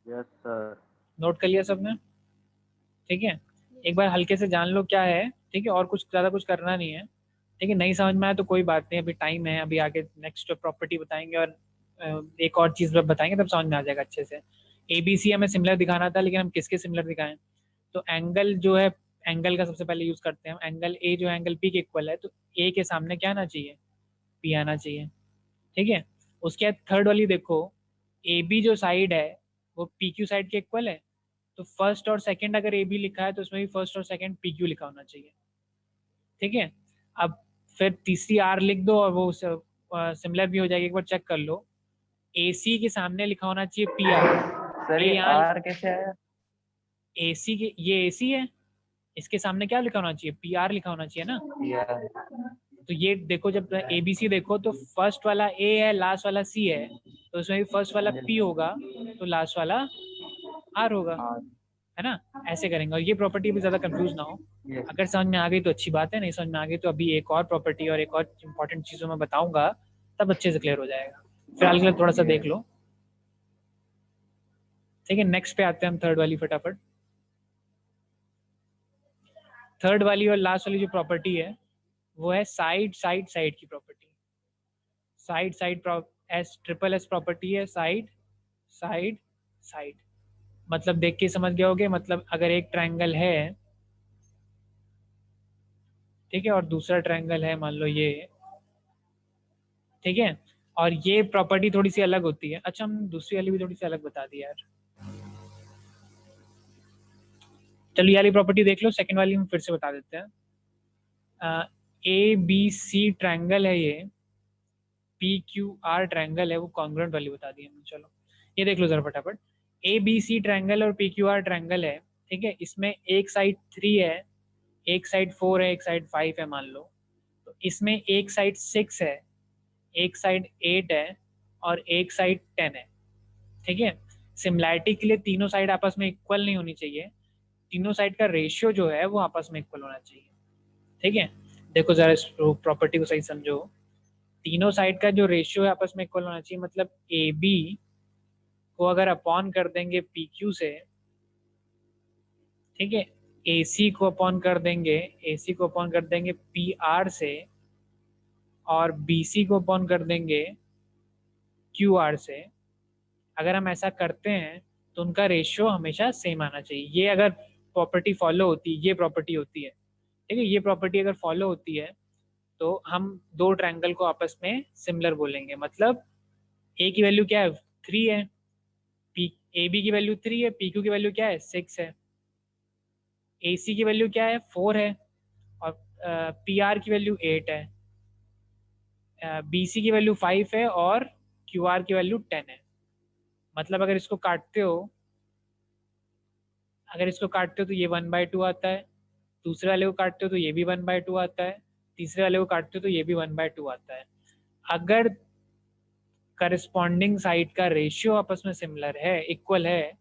Speaker 7: Yes sir.
Speaker 1: नोट कर लिया सबने, ठीक है। एक बार हल्के से जान लो क्या है, ठीक है, और कुछ ज़्यादा कुछ करना नहीं है, ठीक है। नहीं समझ में आया तो कोई बात नहीं, अभी टाइम है, अभी आगे नेक्स्ट प्रॉपर्टी बताएंगे और एक और चीज़ बताएंगे तब समझ में आ जाएगा अच्छे से। ए बी सी हमें सिमिलर दिखाना था, लेकिन हम किसके सिमिलर दिखाएं, तो एंगल जो है, एंगल का सबसे पहले यूज़ करते हैं हम, एंगल ए जो एंगल पी के इक्वल है, तो ए के सामने क्या आना चाहिए, पी आना चाहिए, ठीक है। उसके बाद थर्ड वाली देखो, ए बी जो साइड है वो पी क्यू साइड के इक्वल है, तो फर्स्ट और सेकंड अगर ए बी लिखा है तो उसमें भी फर्स्ट और सेकंड पी क्यू लिखा होना चाहिए, ठीक है। अब फिर तीसरी आर लिख दो और वो सिमिलर भी हो जाएगी, एक बार चेक कर लो, ए सी के सामने लिखा होना चाहिए पी आर।
Speaker 3: सर ये आर कैसे आया?
Speaker 1: ए सी के, ये ए सी है, इसके सामने क्या लिखा होना चाहिए, पी आर लिखा होना चाहिए ना।
Speaker 3: यार
Speaker 1: तो ये देखो जब ए बी सी देखो तो फर्स्ट वाला ए है, लास्ट वाला सी है, तो उसमें भी फर्स्ट वाला पी होगा तो लास्ट वाला आर होगा, है ना। ऐसे करेंगे, और ये प्रॉपर्टी भी ज़्यादा कंफ्यूज ना हो, अगर समझ में आ गई तो अच्छी बात है, नहीं समझ में आ गई तो अभी एक और प्रॉपर्टी और एक और इम्पॉर्टेंट चीज़ों में बताऊंगा, तब अच्छे से क्लियर हो जाएगा। फिलहाल के लिए थोड़ा सा देख लो, ठीक है। नेक्स्ट पे आते हैं हम, थर्ड वाली फटाफट। थर्ड वाली और लास्ट वाली जो प्रॉपर्टी है वो है साइड साइड साइड की property. Side side S triple S property है, साइड साइड साइड, मतलब देख के समझ गए होगे, मतलब अगर एक ट्रायंगल है, ठीक है, और दूसरा ट्रायंगल है मान लो ये, ठीक है, और ये प्रॉपर्टी थोड़ी सी अलग होती है। अच्छा हम दूसरी वाली भी थोड़ी सी अलग बता दी यार, चलो ये वाली प्रॉपर्टी देख लो, सेकंड वाली हम फिर से बता देते हैं। ए बी सी ट्रायंगल है ये, पी क्यू आर ट्रायंगल है, वो कॉन्ग्रुएंट वाली बता दी हमने। चलो ये देख लो जरा फटाफट, ए बी सी ट्रायंगल और पी क्यू आर ट्रायंगल है, ठीक है, इसमें एक साइड 3 है, एक साइड 4 है, एक साइड 5 है मान लो, तो इसमें एक साइड 6 है, एक साइड 8 है और एक साइड 10 है, ठीक है। सिमिलैरिटी के लिए तीनों साइड आपस में इक्वल नहीं होनी चाहिए, तीनों साइड का रेशियो जो है वो आपस में इक्वल होना चाहिए, ठीक है। देखो जरा इस प्रॉपर्टी को सही समझो, तीनों साइड का जो रेशियो है आपस में इक्वल होना चाहिए, मतलब ए बी को अगर अपॉन कर देंगे पी क्यू से, ठीक है, ए सी को अपॉन कर देंगे, ए सी को अपॉन कर देंगे पी आर से, और बी सी को अपॉन कर देंगे क्यू आर से, अगर हम ऐसा करते हैं तो उनका रेशियो हमेशा सेम आना चाहिए। ये अगर प्रॉपर्टी फॉलो होती है, ये प्रॉपर्टी होती है, ठीक है, ये प्रॉपर्टी अगर फॉलो होती है तो हम दो ट्रायंगल को आपस में सिमिलर बोलेंगे, मतलब ए की वैल्यू क्या है 3 है, पी ए बी की वैल्यू 3 है, पी क्यू की वैल्यू क्या है 6 है, ए सी की वैल्यू क्या है 4 है, और पी आर की वैल्यू 8 है, बी सी की वैल्यू 5 है और क्यू आर की वैल्यू 10 है। मतलब अगर इसको काटते हो, अगर इसको काटते हो तो ये 1/2 आता है, दूसरे वाले को काटते हो तो ये भी 1/2 आता है, तीसरे वाले को काटते हो तो ये भी 1/2 आता है। अगर करस्पॉन्डिंग साइड का रेशियो आपस में सिमिलर है, इक्वल है,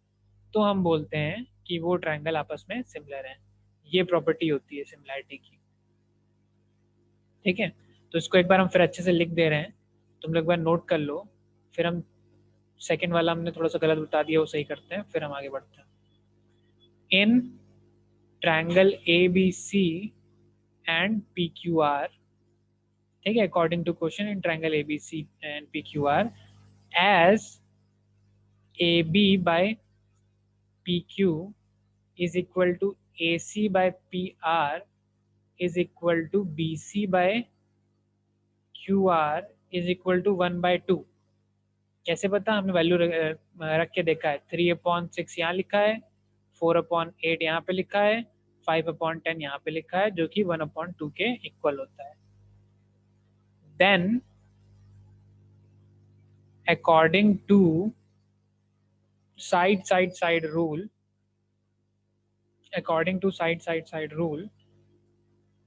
Speaker 1: तो हम बोलते हैं कि वो ट्रायंगल आपस में सिमिलर है। ये प्रॉपर्टी होती है सिमिलैरिटी की, ठीक है। तो इसको एक बार हम फिर अच्छे से लिख दे रहे हैं, तुम लोग एक बार नोट कर लो, फिर हम सेकंड वाला हमने थोड़ा सा गलत बता दिया, वो सही करते हैं फिर हम आगे बढ़ते हैं। In triangle ABC and PQR, ठीक है, according to question, in triangle ABC and PQR as AB by PQ is equal to AC by PR is equal to BC by QR is equal to 1/2। कैसे पता? हमने value रख के देखा है। 3/6 यहाँ लिखा है, 4/8 यहाँ पे लिखा है, 5/10 यहाँ पे लिखा है, जो कि 1/2 के इक्वल होता है। Then according to side rule, according to side rule,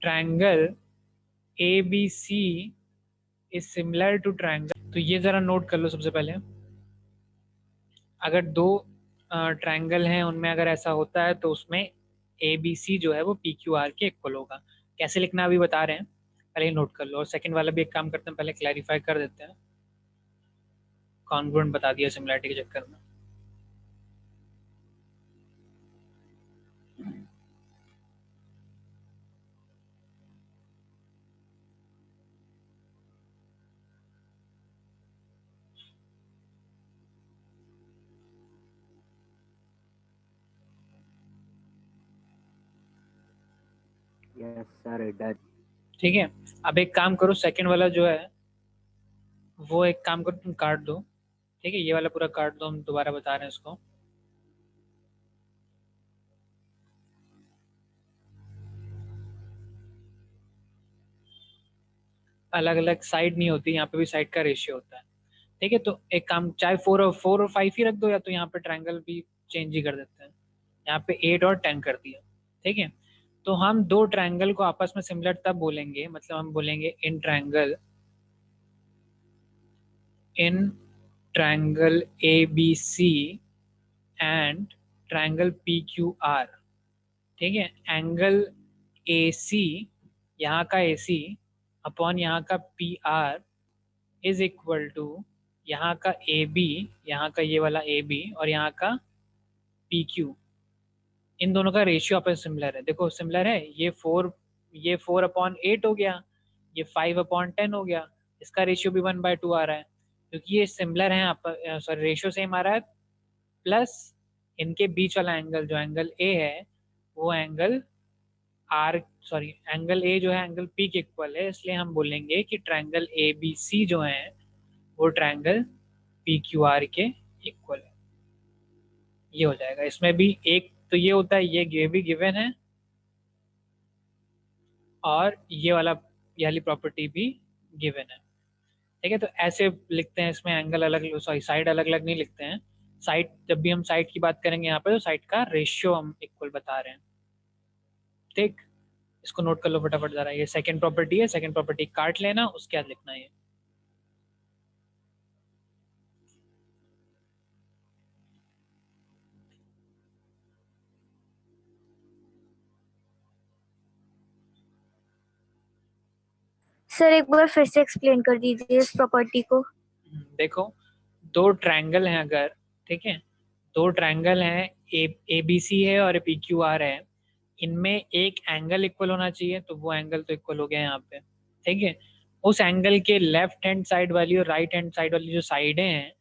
Speaker 1: triangle ABC is similar to triangle। तो ये जरा नोट कर लो सबसे पहले। अगर दो ट्रायंगल हैं, उनमें अगर ऐसा होता है तो उसमें ABC जो है वो PQR के इक्वल होगा। कैसे लिखना अभी बता रहे हैं, पहले ही नोट कर लो। और सेकंड वाला भी एक काम करते हैं, पहले क्लैरिफाई कर देते हैं। कॉन्ग्रुएंट बता दिया सिमिलरिटी के चक्कर में।
Speaker 7: Yes sir done.
Speaker 1: ठीक है, अब एक काम करो, सेकंड वाला जो है वो एक काम करो, तुम काट दो। ठीक है, ये वाला पूरा काट दो, हम दोबारा बता रहे हैं इसको। अलग अलग साइड नहीं होती, यहाँ पे भी साइड का रेशियो होता है। ठीक है, तो एक काम, चाहे 4 और 5 ही रख दो, या तो यहाँ पे ट्रायंगल भी चेंज ही कर देते हैं। यहाँ पे 8 और 10 कर दिया। ठीक है, तो हम दो ट्रायंगल को आपस में सिमिलर तब बोलेंगे, मतलब हम बोलेंगे इन triangle ABC and triangle PQR। ठीक है, एंगल AC, यहाँ का AC अपॉन यहाँ का PR इज इक्वल टू यहाँ का AB, यहाँ का ये वाला AB और यहाँ का PQ। इन दोनों का रेशियो आपस में सिमिलर है। देखो सिमिलर है, ये 4/8 हो गया, ये 5/10 हो गया, इसका रेशियो भी 1/2 आ रहा है, क्योंकि ये सिमिलर है। सॉरी, रेशियो सेम आ रहा है, प्लस इनके बीच वाला एंगल जो एंगल A है वो एंगल एंगल A जो है एंगल P के इक्वल है। इसलिए हम बोलेंगे कि ट्रायंगल ABC जो है वो ट्रायंगल PQR के इक्वल है। ये हो जाएगा। इसमें भी एक तो ये होता है, ये भी गिवन है, और ये वाली प्रॉपर्टी भी गिवन है। ठीक है, तो ऐसे लिखते हैं। इसमें एंगल अलग, सॉरी साइड अलग अलग नहीं लिखते हैं। साइड, जब भी हम साइड की बात करेंगे यहाँ पे, तो साइड का रेशियो हम इक्वल बता रहे हैं। ठीक, इसको नोट कर लो फटाफट जरा। ये सेकंड प्रॉपर्टी है, सेकंड प्रॉपर्टी काट लेना, उसके बाद लिखना है।
Speaker 8: सर एक बार फिर से एक्सप्लेन कर दीजिए इस प्रॉपर्टी को।
Speaker 1: देखो, दो ट्रायंगल हैं अगर, ठीक है, दो ट्रायंगल हैं, ABC है और PQR है, इनमें एक एंगल इक्वल होना चाहिए, तो वो एंगल तो इक्वल हो गया यहाँ पे। ठीक है, उस एंगल के लेफ्ट हैंड साइड वाली और राइट हैंड साइड वाली जो साइडें हैं,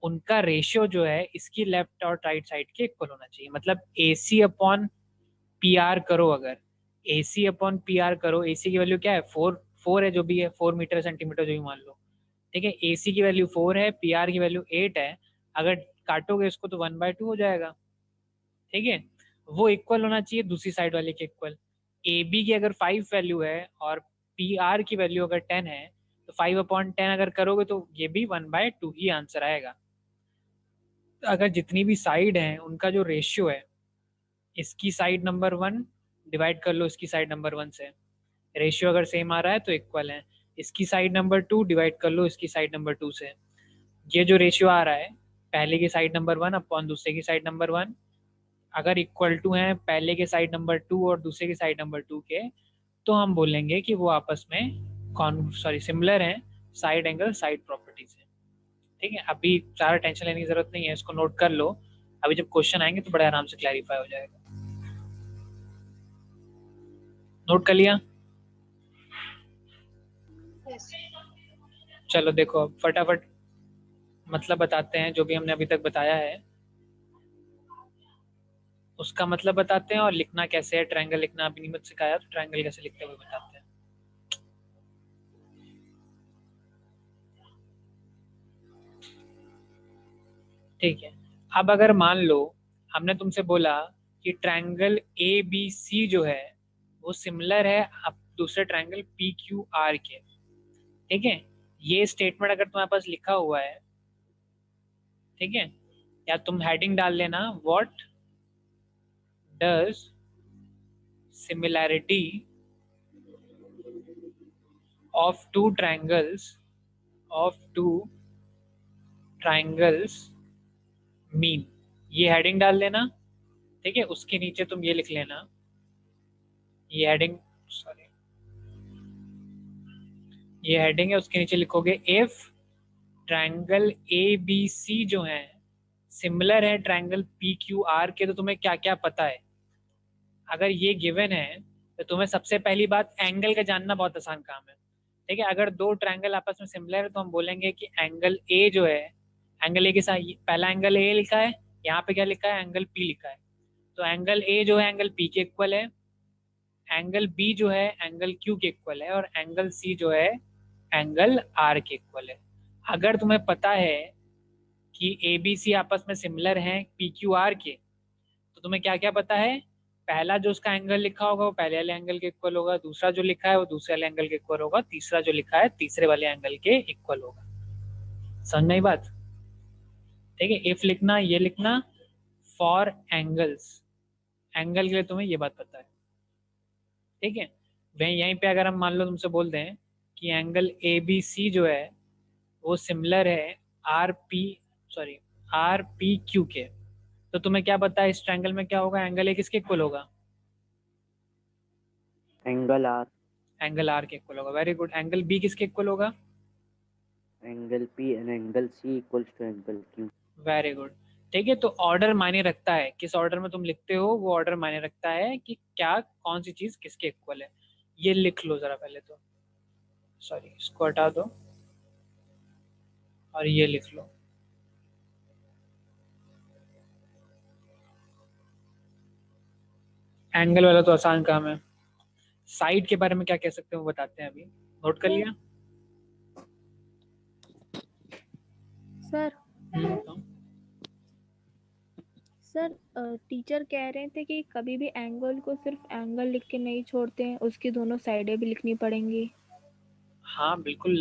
Speaker 1: उनका रेशियो जो है इसकी लेफ्ट और राइट साइड के इक्वल होना चाहिए। मतलब AC/PR करो, अगर AC/PR करो, AC की वैल्यू क्या है, 4 है, जो भी है 4 मीटर सेंटीमीटर जो भी मान लो। ठीक है, AC की वैल्यू 4 है, PR की वैल्यू 8 है। अगर काटोगे इसको तो 1/2 हो जाएगा। ठीक है, वो इक्वल होना चाहिए दूसरी साइड वाले के इक्वल। AB की अगर 5 वैल्यू है और PR की वैल्यू अगर 10 है, तो 5/10 अगर करोगे तो ये भी 1/2 ही आंसर आएगा। अगर जितनी भी साइड हैं उनका जो रेशियो है, इसकी साइड नंबर 1 डिवाइड कर लो इसकी साइड नंबर 1 से, रेशियो अगर सेम आ रहा है तो इक्वल है। इसकी साइड नंबर 2 डिवाइड कर लो इसकी साइड नंबर 2 से, ये जो रेशियो आ रहा है पहले की साइड नंबर 1 अपॉन दूसरे की साइड नंबर 1, अगर इक्वल टू है पहले के साइड नंबर 2 और दूसरे के साइड नंबर 2 के, तो हम बोलेंगे कि वो आपस में सिमिलर हैं साइड एंगल साइड प्रॉपर्टी से। ठीक है, अभी सारा टेंशन लेने की जरूरत नहीं है, इसको नोट कर लो, अभी जब क्वेश्चन आएंगे तो बड़े आराम से क्लैरिफाई हो जाएगा। नोट कर लिया? चलो देखो अब फटाफट मतलब बताते हैं, जो भी हमने अभी तक बताया है उसका मतलब बताते हैं, और लिखना कैसे है, ट्रायंगल लिखना अभी नहीं मुझे सिखाया, तो ट्रायंगल कैसे लिखते हुए बताते हैं। ठीक है, अब अगर मान लो हमने तुमसे बोला कि ट्रायंगल ए बी सी जो है वो सिमिलर है अब दूसरे ट्रायंगल पी क्यू आर के, ठीक है, ये स्टेटमेंट अगर तुम्हारे पास लिखा हुआ है, ठीक है, या तुम हेडिंग डाल लेना, what does similarity of two triangles mean, ये हेडिंग डाल लेना, ठीक है, उसके नीचे तुम ये लिख लेना, ये हेडिंग, सॉरी ये हेडिंग है, उसके नीचे लिखोगे if triangle A B C जो है सिमिलर है ट्रायंगल पी क्यू आर के, तो तुम्हें क्या क्या पता है। अगर ये गिवन है तो तुम्हें सबसे पहली बात एंगल का जानना बहुत आसान काम है, ठीक है, अगर दो ट्रायंगल आपस में सिमिलर है तो हम बोलेंगे कि एंगल ए जो है, एंगल ए के साथ पहला एंगल ए लिखा है, यहाँ पे क्या लिखा है, एंगल पी लिखा है, तो एंगल ए जो है एंगल पी के इक्वल है, एंगल बी जो है एंगल क्यू के इक्वल है, और एंगल सी जो है एंगल आर के इक्वल है। अगर तुम्हें पता है कि ए बी सी आपस में सिमिलर हैं पी क्यू आर के, तो तुम्हें क्या क्या पता है, पहला जो उसका एंगल लिखा होगा वो पहले वाले एंगल के इक्वल होगा, दूसरा जो लिखा है वो दूसरे वाले एंगल के इक्वल होगा, तीसरा जो लिखा है तीसरे वाले एंगल के इक्वल होगा। समझ में आई बात? ठीक है, इफ लिखना, ये लिखना, फॉर एंगल्स, एंगल के लिए तुम्हें ये बात पता है, ठीक है। वहीं यहीं पे अगर हम मान लो तुमसे बोल दें कि एंगल ए बी सी जो है वो सिमिलर है आर पी क्यू के, तो तुम्हें क्या पता है इस ट्रायंगल में क्या होगा, एंगल ए किसके इक्वल होगा,
Speaker 7: एंगल आर,
Speaker 1: एंगल आर के इक्वल होगा। Very good. एंगल बी किसके इक्वल होगा,
Speaker 7: angle P and angle C equals to angle Q.
Speaker 1: Very good. ठीक है, तो ऑर्डर मायने रखता है, किस ऑर्डर में तुम लिखते हो वो ऑर्डर मायने रखता है कि क्या कौन सी चीज किसके इक्वल है। ये लिख लो जरा पहले तो, सॉरी इसको हटा दो और ये लिख लो। एंगल वाला तो आसान काम है, साइड के बारे में क्या कह सकते हैं वो बताते हैं अभी। नोट कर लिया?
Speaker 5: सर
Speaker 1: बताओ।
Speaker 5: सर टीचर कह रहे थे कि कभी भी एंगल को सिर्फ एंगल लिख के नहीं छोड़ते हैं, उसकी दोनों साइडें भी लिखनी पड़ेंगी।
Speaker 1: हाँ बिल्कुल,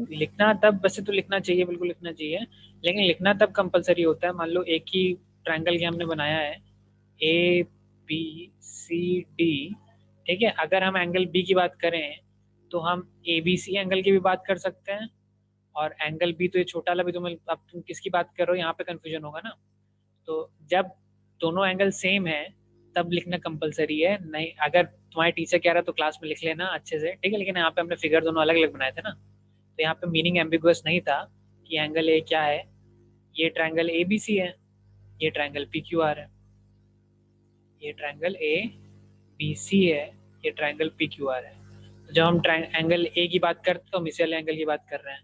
Speaker 1: लिखना तब, वैसे तो लिखना चाहिए, बिल्कुल लिखना चाहिए, लेकिन लिखना तब कंपलसरी होता है, मान लो एक ही ट्रायंगल के हमने बनाया है ए बी सी डी, ठीक है, अगर हम एंगल बी की बात करें तो हम ए बी सी एंगल की भी बात कर सकते हैं, और एंगल बी तो ये छोटा वाला भी, अब तुम किसकी बात कर रहे हो, यहाँ पे कंफ्यूजन होगा ना। तो जब दोनों एंगल सेम है तब लिखना कंपलसरी है, नहीं अगर तुम्हारे टीचर कह रहा है तो क्लास में लिख लेना अच्छे से, ठीक है, लेकिन यहाँ पे हमने फिगर दोनों अलग अलग बनाए थे ना, तो यहाँ पे मीनिंग एम्बिगुअस नहीं था कि एंगल ए क्या है, ये ट्रायंगल ए बी सी है, ये ट्रायंगल पी क्यू आर है, ये ट्रायंगल ए बी सी है, ये ट्रायंगल पी क्यू आर है। तो जब हम एंगल ए की बात करते हैं तो हम इसी वाले एंगल की बात कर रहे हैं,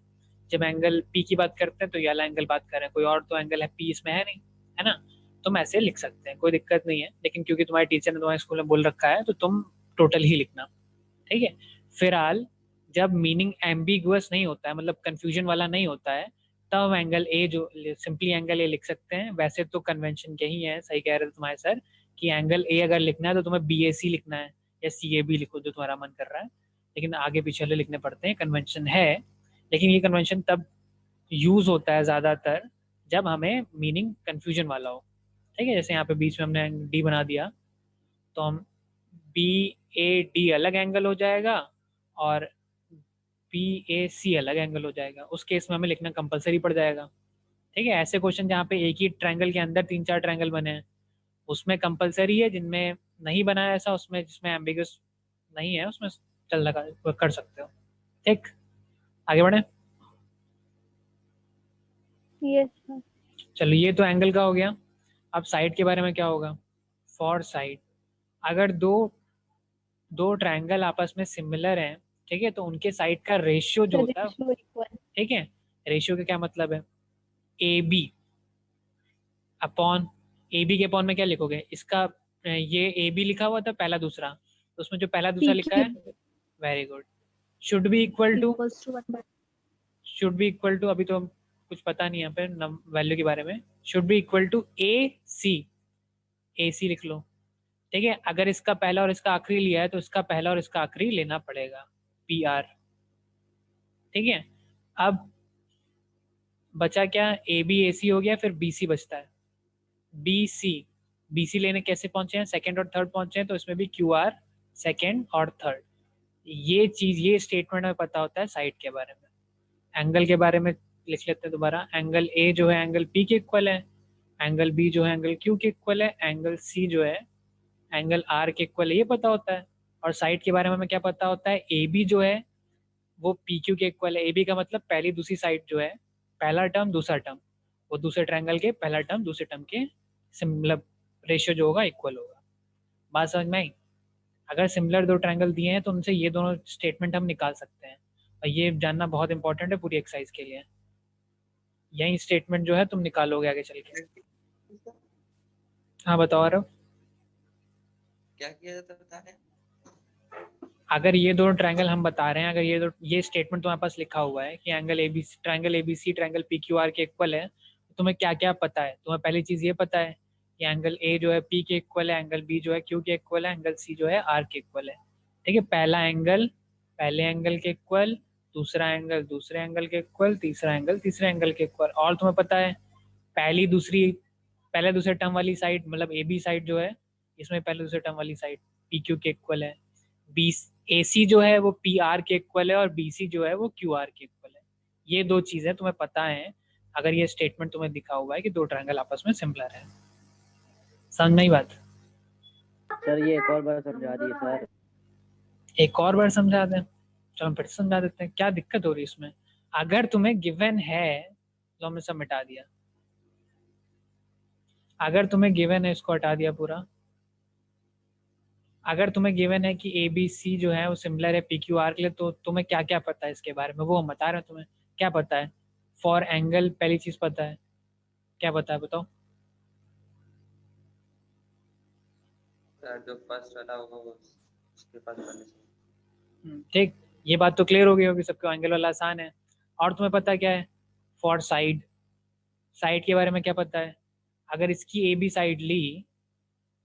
Speaker 1: जब एंगल पी की बात करते हैं तो ये वाला एंगल बात कर रहे हैं, कोई और तो एंगल है पी इसमें है नहीं, है ना, तुम ऐसे लिख सकते हैं, कोई दिक्कत नहीं है, लेकिन क्योंकि तुम्हारे टीचर ने तुम्हारे स्कूल में बोल रखा है तो तुम टोटल ही लिखना, ठीक है। फिलहाल जब मीनिंग एम्बिगुअस नहीं होता है, मतलब कंफ्यूजन वाला नहीं होता है, तब हम एंगल ए जो सिंपली एंगल ए लिख सकते हैं। वैसे तो कन्वेंशन यही है, सही कह रहे थे तुम्हारे सर, कि एंगल ए अगर लिखना है तो तुम्हें बी ए सी लिखना है या सी ए बी लिखो जो तुम्हारा मन कर रहा है, लेकिन आगे पीछे वाले लिखने पड़ते हैं, कन्वेंशन है। लेकिन ये कन्वेंशन तब यूज होता है ज़्यादातर जब हमें मीनिंग कन्फ्यूजन वाला हो, ठीक है, जैसे यहाँ पे बीच में हमने डी बना दिया तो हम बी ए डी अलग एंगल हो जाएगा और पी ए सी अलग एंगल हो जाएगा, उस केस में हमें लिखना कंपलसरी पड़ जाएगा, ठीक है। ऐसे क्वेश्चन जहाँ पे एक ही ट्रायंगल के अंदर 3-4 ट्रायंगल बने हैं उसमें कंपलसरी है, जिनमें नहीं बना है ऐसा, उसमें जिसमें एम्बिगस नहीं है उसमें चल लगा कर सकते हो, ठीक। आगे बढ़े।
Speaker 5: Yes sir.
Speaker 1: चलो ये तो एंगल का हो गया। अब साइड के बारे में क्या होगा? फॉर साइड, अगर दो ट्रायंगल आपस में सिमिलर हैं, ठीक है, तो उनके साइड का रेशियो जो
Speaker 5: सर
Speaker 1: होता है,
Speaker 5: रेशियो इक्वल।
Speaker 1: ठीक है, रेशियो का क्या मतलब है? A B upon, A B के अपॉन में क्या लिखोगे? इसका ये ए बी लिखा हुआ था पहला दूसरा, तो उसमें जो पहला दूसरा लिखा है, very good, should be equal to,
Speaker 5: equals to 1/2।
Speaker 1: Should be equal to, अभी तो कुछ पता नहीं यहाँ पे वैल्यू के बारे में, शुड बी इक्वल टू ए सी लिख लो, ठीक है। अगर इसका पहला और इसका आखिरी लिया है तो इसका पहला और इसका आखिरी लेना पड़ेगा, पी आर, ठीक है। अब बचा क्या? ए बी ए सी हो गया, फिर बी सी बचता है, बी सी लेने कैसे पहुंचे हैं? सेकंड और थर्ड पहुंचे हैं, तो इसमें भी क्यू आर सेकेंड और थर्ड। ये चीज, ये स्टेटमेंट हमें पता होता है साइड के बारे में। एंगल के बारे में लिख लेते हैं दोबारा। एंगल ए जो है एंगल पी के इक्वल है, एंगल बी जो है एंगल क्यू के इक्वल है, एंगल सी जो है एंगल आर के इक्वल है, ये पता होता है। और साइड के बारे में हमें क्या पता होता है? ए बी जो है वो पी क्यू के इक्वल है। ए बी का मतलब पहली दूसरी साइड जो है, पहला टर्म दूसरा टर्म, वो दूसरे ट्रायंगल के पहला टर्म दूसरे टर्म के मतलब रेशियो जो होगा इक्वल होगा। बात समझ में आई? अगर सिमिलर दो ट्रायंगल दिए हैं तो उनसे ये दोनों स्टेटमेंट हम निकाल सकते हैं, और ये जानना बहुत इंपॉर्टेंट है पूरी एक्सरसाइज के लिए। यही स्टेटमेंट जो है तुम निकालोगे आगे चल के। हाँ बताओ आरव।
Speaker 6: क्या किया जाता बता रहे?
Speaker 1: अगर ये दो ट्रायंगल हम बता रहे हैं, अगर ये स्टेटमेंट तुम्हारे पास लिखा हुआ है कि angle A B C, triangle A B C triangle P Q R के इक्वल है, तो तुम्हें क्या क्या पता है? तुम्हें पहली चीज ये पता है कि एंगल ए जो है पी के इक्वल है, एंगल बी जो है क्यू के इक्वल है, एंगल सी जो है आर के इक्वल है, ठीक है। पहला एंगल पहले एंगल के इक्वल, दूसरा एंगल दूसरे एंगल के इक्वल, तीसरा एंगल तीसरे एंगल के इक्वल। और तुम्हें पता है पहले दूसरे टर्म वाली साइड, मतलब ए बी साइड जो है, इसमें पहले दूसरे टर्म वाली साइड पी क्यू के इक्वल है, बी ए सी जो है वो पी आर के इक्वल है, और बी सी जो है वो क्यू आर के इक्वल है। ये दो चीजें तुम्हें पता है अगर ये स्टेटमेंट तुम्हें दिखा हुआ है कि दो ट्रायंगल आपस में सिमिलर है। समझ नहीं बात?
Speaker 7: सर ये एक और बार समझा दिए सर।
Speaker 1: एक और बार समझा दें? चलो फिर से समझा देते हैं। क्या दिक्कत हो रही है इसमें? अगर तुम्हें गिवन है तो हमने सब मिटा दिया, अगर तुम्हें गिवन है इसको हटा दिया पूरा। अगर तुम्हें गिवन है कि ए बी सी जो है वो सिमिलर है पी क्यू आर के लिए, तो तुम्हें क्या क्या पता है इसके बारे में, वो हम बता रहे हैं। तुम्हें क्या पता है? फॉर एंगल पहली चीज पता है, क्या पता है बताओ?
Speaker 4: जो फर्स्ट वाला होगा वो उसके पास करने से।
Speaker 1: ठीक, ये बात तो क्लियर हो गई होगी सबको, एंगल वाला आसान है। और तुम्हें पता क्या है? फॉर साइड, साइड के बारे में क्या पता है? अगर इसकी ए बी साइड ली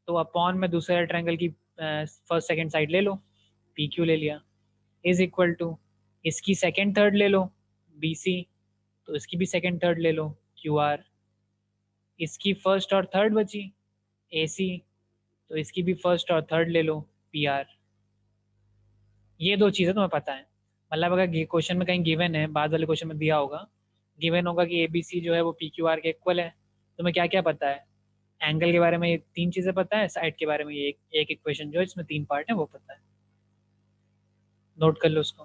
Speaker 1: तो अपॉन में दूसरे ट्रायंगल की फर्स्ट सेकंड साइड ले लो, पी क्यू ले लिया, इज इक्वल टू इसकी सेकंड थर्ड ले लो बी सी, तो इसकी भी सेकंड थर्ड ले लो क्यू आर, इसकी फर्स्ट और थर्ड बची ए सी, तो इसकी भी फर्स्ट और थर्ड ले लो पी आर। ये दो चीज़ें तुम्हें पता है। मतलब अगर क्वेश्चन में कहीं गिवन है, बाद वाले क्वेश्चन में दिया होगा, गिवन होगा कि ए बी सी जो है वो पी क्यू आर के इक्वल है, तुम्हें क्या क्या पता है? एंगल के बारे में ये तीन चीज़ें पता है, साइड के बारे में ये एक इक्वेशन जो है इसमें तीन पार्ट है वो पता है। नोट कर लो उसको,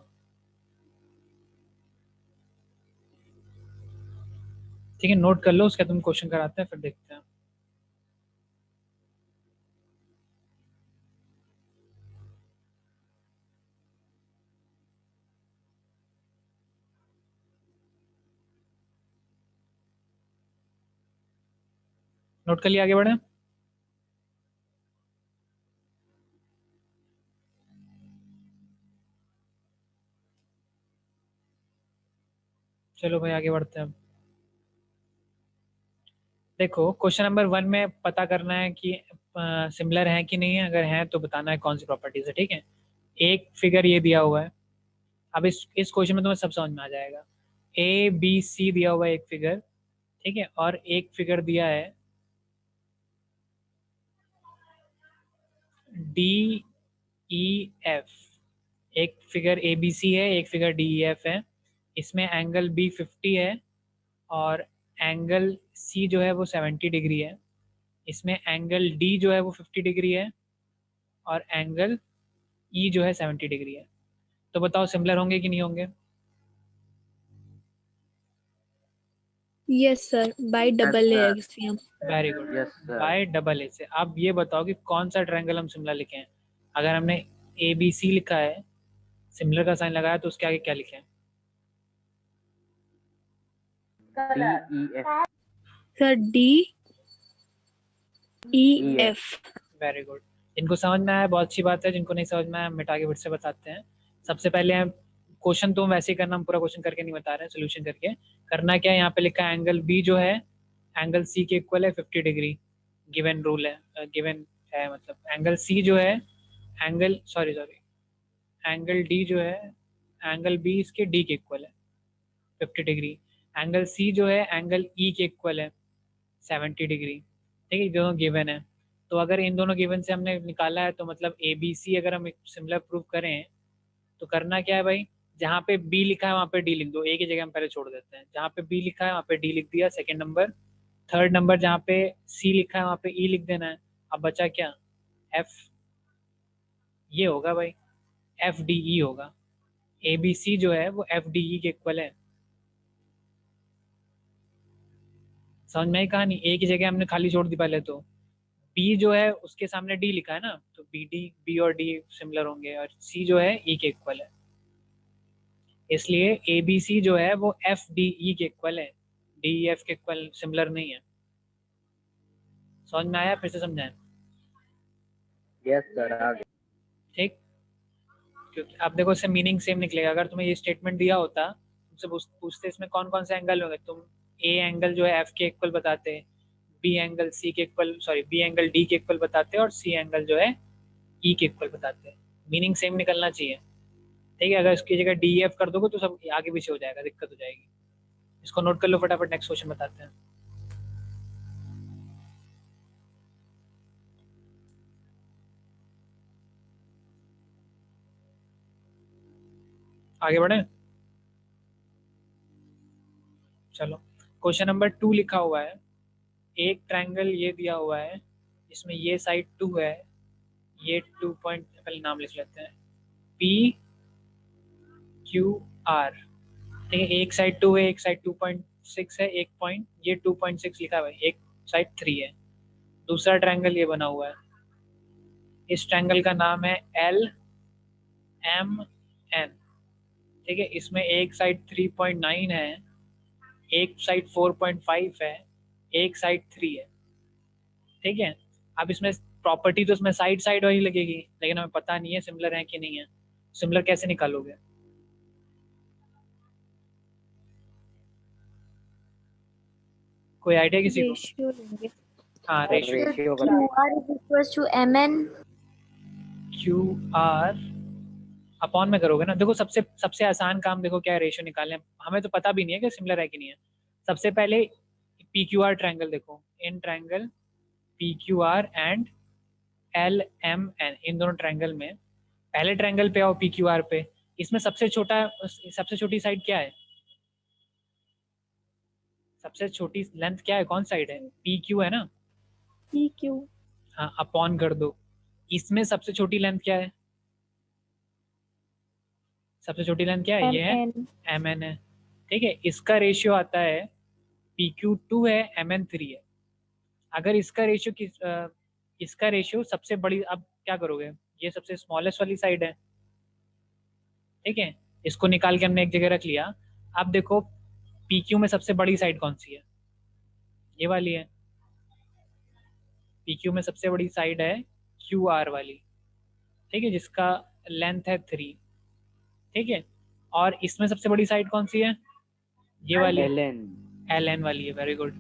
Speaker 1: ठीक है, नोट कर लो। उसका तुम क्वेश्चन कराते हैं फिर देखते हैं। नोट कर लिया, आगे बढ़े। चलो भाई आगे बढ़ते हैं। देखो क्वेश्चन नंबर 1 में पता करना है कि सिमिलर है कि नहीं है, अगर है तो बताना है कौन सी प्रॉपर्टीज है, ठीक है। एक फिगर ये दिया हुआ है, अब इस क्वेश्चन में तुम्हें सब समझ में आ जाएगा। ए बी सी दिया हुआ है एक फिगर, ठीक है, और एक फिगर दिया है डी ई एफ। एक फिगर ए बी सी है, एक फिगर डी ई एफ है। इसमें एंगल बी 50 है और एंगल सी जो है वो 70 डिग्री है। इसमें एंगल डी जो है वो 50 डिग्री है और एंगल ई जो है 70 डिग्री है। तो बताओ सिमिलर होंगे कि नहीं होंगे?
Speaker 5: Yes sir, bye double A
Speaker 7: sir.
Speaker 5: Axiom.
Speaker 1: Very good,
Speaker 7: Yes, sir.
Speaker 1: Bye double A से। अब ये बताओ कि कौन सा ट्रायंगल हम सिमिलर लिखे हैं। अगर हमने ए बी सी लिखा है, सिमिलर का साइन लगाया, तो उसके आगे क्या लिखे हैं?
Speaker 7: DEF.
Speaker 5: Sir D E F.
Speaker 1: Very good. जिनको समझ में आया बहुत अच्छी बात है, जिनको नहीं समझ में आया मिटा के फिर से बताते हैं। सबसे पहले हम क्वेश्चन तो वैसे ही करना, हम पूरा क्वेश्चन करके नहीं बता रहे हैं, सोल्यूशन करके। करना क्या है, यहाँ पे लिखा है एंगल बी जो है एंगल सी के इक्वल है 50 डिग्री। गिवन रूल है, गिवन है, मतलब एंगल सी जो है एंगल एंगल डी जो है एंगल बी इसके डी के इक्वल है 50 डिग्री। एंगल सी जो है एंगल ई के इक्वल है 70 डिग्री। ठीक है, दोनों गिवन है। तो अगर इन दोनों गिवन से हमने निकाला है, तो मतलब ए बी सी अगर हम सिमिलर प्रूव करें, तो करना क्या है भाई, जहाँ पे बी लिखा है वहाँ पे डी लिख दो। ए की जगह हम पहले छोड़ देते हैं, जहाँ पे बी लिखा है वहाँ पे डी लिख दिया, सेकंड नंबर। थर्ड नंबर जहाँ पे सी लिखा है वहाँ पे ई लिख देना है। अब बचा क्या, एफ। ये होगा भाई, एफ डी ई होगा। ए बी सी जो है वो एफ डी ई के इक्वल है। समझ में आई कहानी? ए की जगह हमने खाली छोड़ दी पहले, तो बी जो है उसके सामने डी लिखा है ना, तो बी और डी सिमिलर होंगे, और सी जो है ई के इक्वल है। इसलिए ए बी सी जो है वो एफ डी ई के इक्वल है, डी ई एफ के इक्वल सिमिलर नहीं है। समझ में आया? फिर से समझाएं।
Speaker 7: Yes, sir. आगे.
Speaker 1: ठीक, क्योंकि अब देखो इससे मीनिंग सेम निकलेगा। अगर तुम्हें ये स्टेटमेंट दिया होता, तुमसे पूछते इसमें कौन कौन से एंगल होंगे, तुम ए एंगल जो है एफ के इक्वल बताते, बी एंगल सी के इक्वल, बी एंगल डी के इक्वल बताते, और सी एंगल जो है ई के इक्वल बताते। मीनिंग सेम निकलना चाहिए। ठीक है, अगर इसकी जगह डी एफ कर दोगे तो सब आगे पीछे हो जाएगा, दिक्कत हो जाएगी। इसको नोट कर लो फटाफट, नेक्स्ट क्वेश्चन बताते हैं। आगे बढ़े, चलो। क्वेश्चन नंबर 2 लिखा हुआ है, एक ट्रायंगल ये दिया हुआ है, इसमें ये साइड 2 है, ये 2 पॉइंट, पहले नाम लिख लेते हैं, पी क्यू आर। ठीक है, एक साइड 2 है, एक साइड 2.6 है, एक पॉइंट ये 2.6 लिखा हुआ है, एक साइड 3 है। दूसरा ट्रायंगल ये बना हुआ है, इस ट्रायंगल का नाम है एल एम एन। ठीक है, इसमें एक साइड 3.9 है, एक साइड 4.5 है, एक साइड 3 है। ठीक है, अब इसमें प्रॉपर्टी तो इसमें साइड साइड वाली लगेगी, लेकिन हमें पता नहीं है सिमिलर है कि नहीं है। सिमिलर कैसे निकालोगे? कोई आइडिया किसी को?
Speaker 5: रेशियो लेंगे।
Speaker 1: हाँ, ratio.
Speaker 7: Ratio
Speaker 8: Q R is equals to MN.
Speaker 1: Q R upon में करोगे ना। देखो सबसे आसान काम देखो क्या है, रेशियो निकालने। हमें तो पता भी नहीं है कि सिमिलर है कि नहीं है। सबसे पहले पी क्यू आर ट्रायंगल देखो, in triangle P Q R and L M N, इन दोनों ट्रायंगल में पहले ट्रायंगल पे आओ, पी क्यू आर पे। इसमें सबसे छोटी साइड क्या है? सबसे छोटी लेंथ क्या है, कौन साइड है? पी क्यू है ना।
Speaker 5: P Q.
Speaker 1: हाँ, अपॉन कर दो। इसमें सबसे छोटी लेंथ क्या है? सबसे छोटी लेंथ क्या है? ये है एम एन है। ठीक है, इसका रेशियो आता है पी क्यू 2 है, एम एन 3 है। अगर इसका रेशियो सबसे बड़ी, अब क्या करोगे, ये सबसे स्मॉलेस्ट वाली साइड है। ठीक है, इसको निकाल के हमने एक जगह रख लिया। अब देखो पी क्यू में सबसे बड़ी साइड कौन सी है? ये वाली है। पी क्यू में सबसे बड़ी साइड है क्यू आर वाली। ठीक है, जिसका लेंथ है 3। ठीक है, और इसमें सबसे बड़ी साइड कौन सी है? ये वाली, एल एन वाली है। वेरी गुड,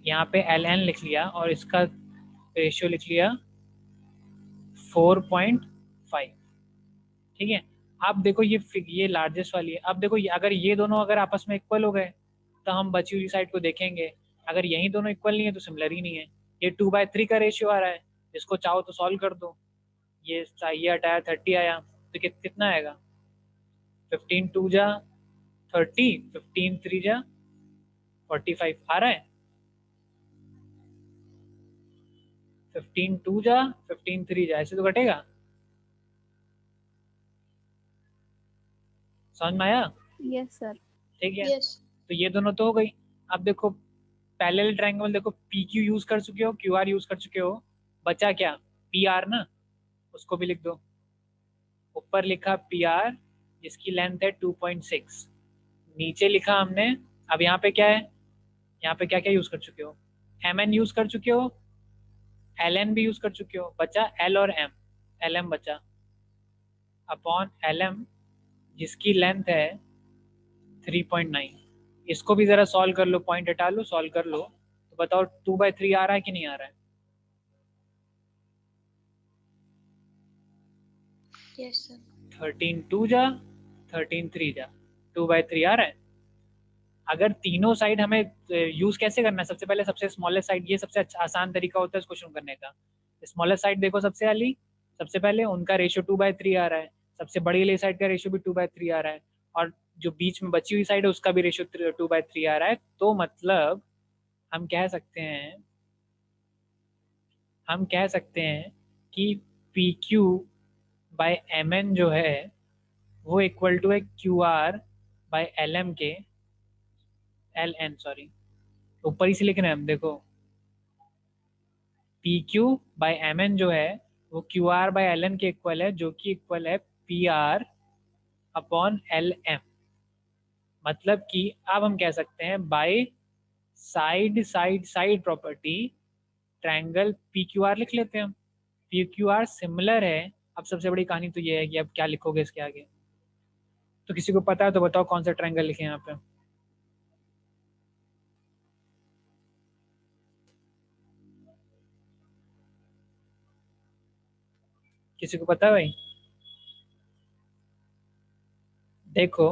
Speaker 1: यहाँ पे एल एन लिख लिया और इसका रेशियो लिख लिया 4.5। ठीक है, अब देखो ये लार्जेस्ट वाली है। अब देखो अगर ये दोनों अगर आपस में इक्वल हो गए तो हम बची हुई साइड को देखेंगे। अगर यही दोनों इक्वल नहीं है तो सिमिलर ही नहीं है। ये 2/3 का रेशियो आ रहा है, इसको चाहो तो सॉल्व कर दो। ये हटाया 30 आया, तो कितना आएगा? 15 2 जा 30, 15 3 जा 45 आ रहा है। 15 2 जा 15 3 जा, ऐसे तो कटेगा। समझ में आया?
Speaker 5: Yes sir.
Speaker 1: ठीक है, तो ये दोनों तो हो गई। अब देखो पैरेलल ट्रायंगल, देखो पी क्यू यूज कर चुके हो, क्यू आर यूज कर चुके हो, बचा क्या, पी आर ना, उसको भी लिख दो। ऊपर लिखा पी आर जिसकी लेंथ है 2.6, नीचे लिखा हमने, अब यहाँ पे क्या है, यहाँ पे क्या क्या यूज कर चुके हो, एम एन यूज कर चुके हो, एल एन भी यूज कर चुके हो, बचा एल और एम, एल एम बचा, अपॉन एल एम जिसकी लेंथ है 3.9। इसको भी जरा सॉल्व कर लो, पॉइंट हटा लो, सॉल्व कर लो, तो बताओ 2/3 आ रहा है कि नहीं आ रहा है?
Speaker 2: Yes sir.
Speaker 1: 13 2 जा 13 3 जा 2/3 आ रहा है। अगर तीनों साइड हमें यूज कैसे करना है, सबसे पहले सबसे स्मॉलेस्ट साइड, ये सबसे अच्छा आसान तरीका होता है इसको शुरू करने का। स्मॉलेस्ट साइड देखो सबसे वाली, सबसे पहले उनका रेशियो 2/3 आ रहा है, सबसे बड़ी वाली साइड का रेशियो भी 2/3 आ रहा है, और जो बीच में बची हुई साइड है उसका भी रेशियो 2/3 आ रहा है। तो मतलब हम कह सकते हैं, कि P Q by M N जो है वो इक्वल टू है Q R by L M के, एल एन सॉरी, ऊपर ही से लिख रहे हैं हम, देखो P Q by M N जो है वो Q R by L N के इक्वल है, जो कि इक्वल है P R upon L M. मतलब कि अब हम कह सकते हैं by side side side property triangle P Q are लिख लेते हैं हम, पी क्यू आर सिमिलर है। अब सबसे बड़ी कहानी तो ये है कि अब क्या लिखोगे इसके आगे, तो किसी को पता है तो बताओ कौन सा ट्रायंगल लिखे यहाँ पे? किसी को पता है भाई? देखो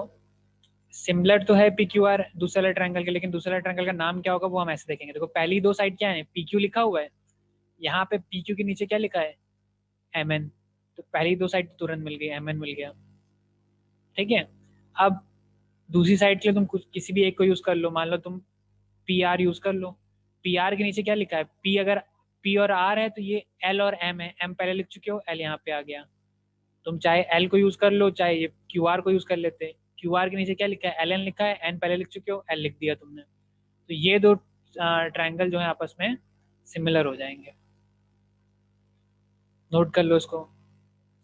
Speaker 1: सिमिलर तो है पी क्यू आर दूसरे वाले ट्रायंगल के, लेकिन दूसरे वाले ट्रायंगल का नाम क्या होगा वो हम ऐसे देखेंगे। देखो पहली दो साइड क्या है, पी क्यू लिखा हुआ है, यहाँ पे पी क्यू के नीचे क्या लिखा है, एम एन, तो पहली दो साइड तुरंत मिल गई, एम एन मिल गया, ठीक है। अब दूसरी साइड के लिए तुम कुछ किसी भी एक को यूज कर लो, मान लो तुम पी आर यूज कर लो, पी आर के नीचे क्या लिखा है, पी, अगर पी और आर है तो ये एल और एम है, एम पहले लिख चुके हो, एल यहाँ पे आ गया, तुम चाहे एल को यूज कर लो चाहे ये क्यू आर को यूज कर लेते। क्यू आर के नीचे क्या लिखा है, एल एन लिखा है, एन पहले लिख चुके हो, एल लिख दिया तुमने, तो ये दो ट्रायंगल जो है आपस में सिमिलर हो जाएंगे। नोट कर लो इसको,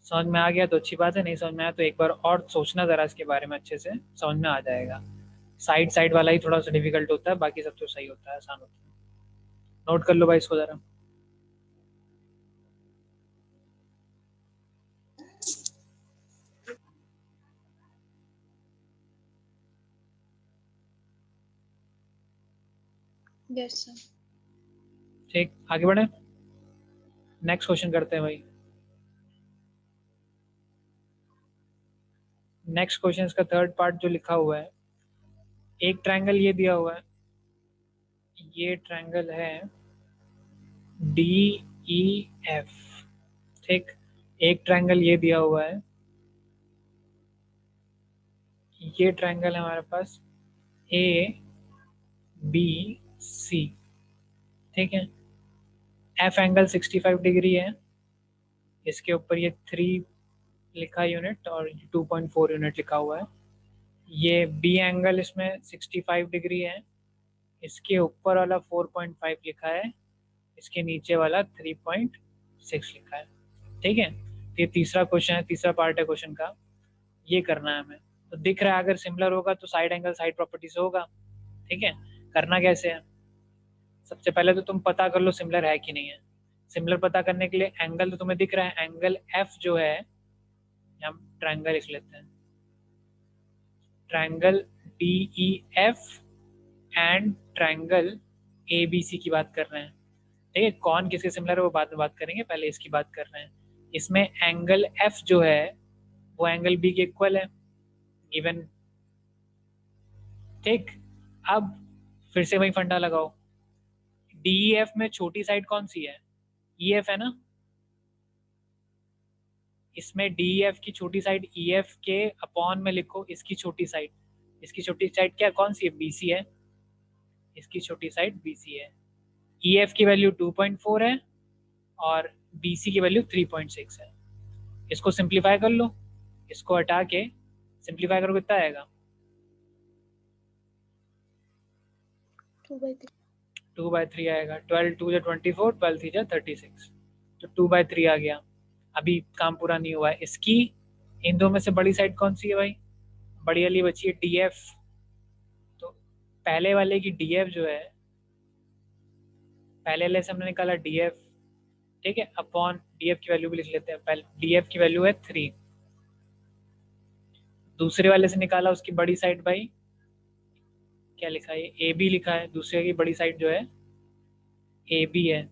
Speaker 1: समझ में आ गया तो अच्छी बात है, नहीं समझ में आया तो एक बार और सोचना ज़रा इसके बारे में, अच्छे से समझ में आ जाएगा। साइड साइड वाला ही थोड़ा सा डिफिकल्ट होता है, बाकी सब तो सही होता है, आसान होता है। नोट कर लो भाई इसको ज़रा।
Speaker 2: Yes sir.
Speaker 1: ठीक, आगे बढ़े, नेक्स्ट क्वेश्चन करते हैं भाई। नेक्स्ट क्वेश्चन का थर्ड पार्ट जो लिखा हुआ है, एक ट्रायंगल ये दिया हुआ है, ये ट्रायंगल है डी ई एफ, ठीक, एक ट्रायंगल ये दिया हुआ है, ये ट्रायंगल है हमारे पास ए बी सी, ठीक है। एफ एंगल 65 डिग्री है, इसके ऊपर ये 3 लिखा यूनिट और 2.4 यूनिट लिखा हुआ है। ये बी एंगल इसमें 65 डिग्री है, इसके ऊपर वाला 4.5 लिखा है, इसके नीचे वाला 3.6 लिखा है, ठीक है। तो ये तीसरा क्वेश्चन है, तीसरा पार्ट है क्वेश्चन का, ये करना है हमें। तो दिख रहा है अगर सिमिलर होगा तो साइड एंगल साइड प्रॉपर्टी से होगा, ठीक है। करना कैसे है, सबसे पहले तो तुम पता कर लो सिमिलर है कि नहीं है। सिमिलर पता करने के लिए एंगल तो तुम्हें दिख रहा है, एंगल एफ जो है, हम ट्रायंगल लिख लेते हैं, triangle D E F and triangle A B C की बात कर रहे हैं, ठीक है। कौन किसके सिमिलर है वो बाद में बात करेंगे, पहले इसकी बात कर रहे हैं। इसमें एंगल एफ जो है वो एंगल बी के इक्वल है, गिवन, ठीक। अब फिर से वही फंडा लगाओ, डी ई एफ में छोटी साइड कौन सी है, ई एफ है ना, इसमें डी एफ की छोटी साइड ई एफ के अपॉन में लिखो इसकी छोटी साइड, इसकी छोटी साइड क्या कौन सी है, बी सी है, इसकी छोटी साइड बी सी है। ई एफ की वैल्यू 2.4 है और बी सी की वैल्यू 3.6 है। इसको सिंप्लीफाई कर लो, इसको हटा के सिंप्लीफाई करो, कितना आएगा, 2/3 आएगा। 12 2 जा 24, 12 3 जा 36, तो 2/3 आ गया। अभी काम पूरा नहीं हुआ है। इसकी इन दो में से बड़ी साइड कौन सी है भाई? बड़ी वाली बची है DF। तो पहले वाले की DF जो है, पहले वाले से हमने निकाला DF, ठीक है, अपॉन DF की वैल्यू भी लिख लेते हैं। पहले DF की वैल्यू है 3। दूसरे वाले से निकाला उसकी बड़ी साइड भाई, क्या लिखा है? AB लिखा है। दूसरे की बड़ी साइड जो है AB है,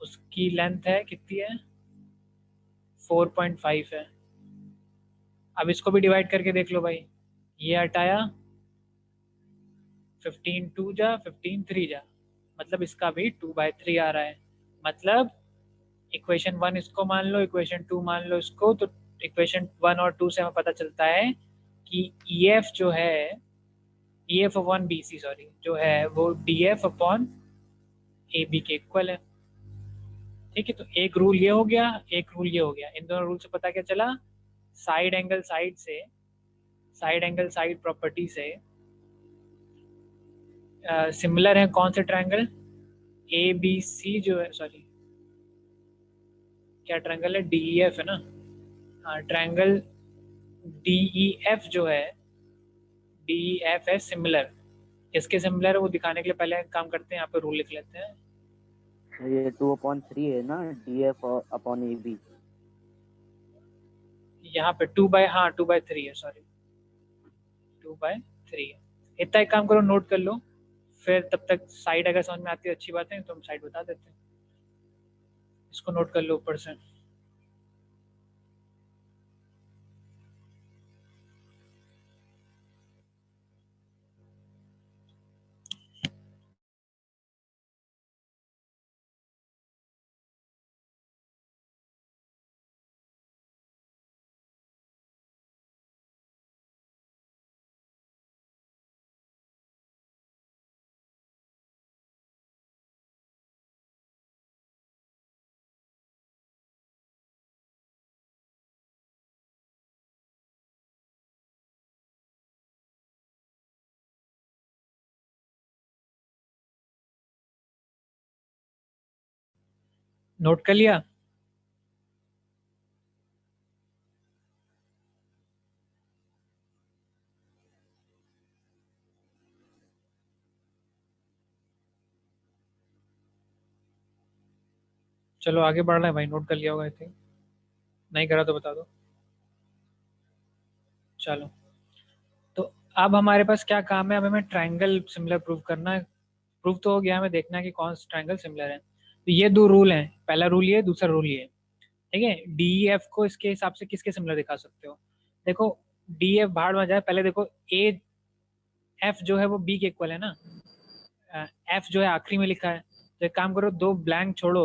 Speaker 1: उसकी लेंथ है कितनी है? 4.5 है। अब इसको भी डिवाइड करके देख लो भाई, ये हटाया 15 2 जा 15 3 जा, मतलब इसका भी 2/3 आ रहा है। मतलब इक्वेशन 1 इसको मान लो, इक्वेशन 2 मान लो इसको। तो इक्वेशन 1 और 2 से हमें पता चलता है कि EF जो है, EF अपॉन BC सॉरी जो है वो DF अपॉन AB के इक्वल है। ठीक है, तो एक रूल ये हो गया, एक रूल ये हो गया। इन दोनों रूल से पता क्या चला? साइड एंगल साइड से, साइड एंगल साइड प्रॉपर्टी से सिमिलर है कौन से ट्रायंगल? ABC जो है, सॉरी क्या ट्रायंगल है? DEF है ना। हाँ, ट्रायंगल DEF जो है, DEF है सिमिलर। किसके सिमिलर है वो दिखाने के लिए पहले काम करते हैं, यहाँ पे रूल लिख लेते हैं।
Speaker 7: ये 2/3 है ना, DF अपॉन AB।
Speaker 1: यहाँ पे 2/3 है, सॉरी 2/3 है। इतना एक काम करो, नोट कर लो, फिर तब तक साइड अगर समझ में आती है अच्छी बात है, तो हम साइड बता देते हैं। इसको नोट कर लो ऊपर से। नोट कर लिया? चलो आगे बढ़ रहे हैं भाई। नोट कर लिया होगा आई थिंक, नहीं करा तो बता दो। चलो, तो अब हमारे पास क्या काम है? अब हमें ट्रायंगल सिमिलर प्रूव करना है। प्रूव तो हो गया, हमें देखना है कि कौन सा ट्रायंगल सिमिलर है। तो ये दो रूल हैं, पहला रूल ये, दूसरा रूल ये। ठीक है, DEF को इसके हिसाब से किसके सिमिलर दिखा सकते हो? देखो DEF भाड़ में जाए, पहले देखो AF जो है वो B के इक्वल है ना। F जो है आखिरी में लिखा है, तो एक काम करो, दो ब्लैंक छोड़ो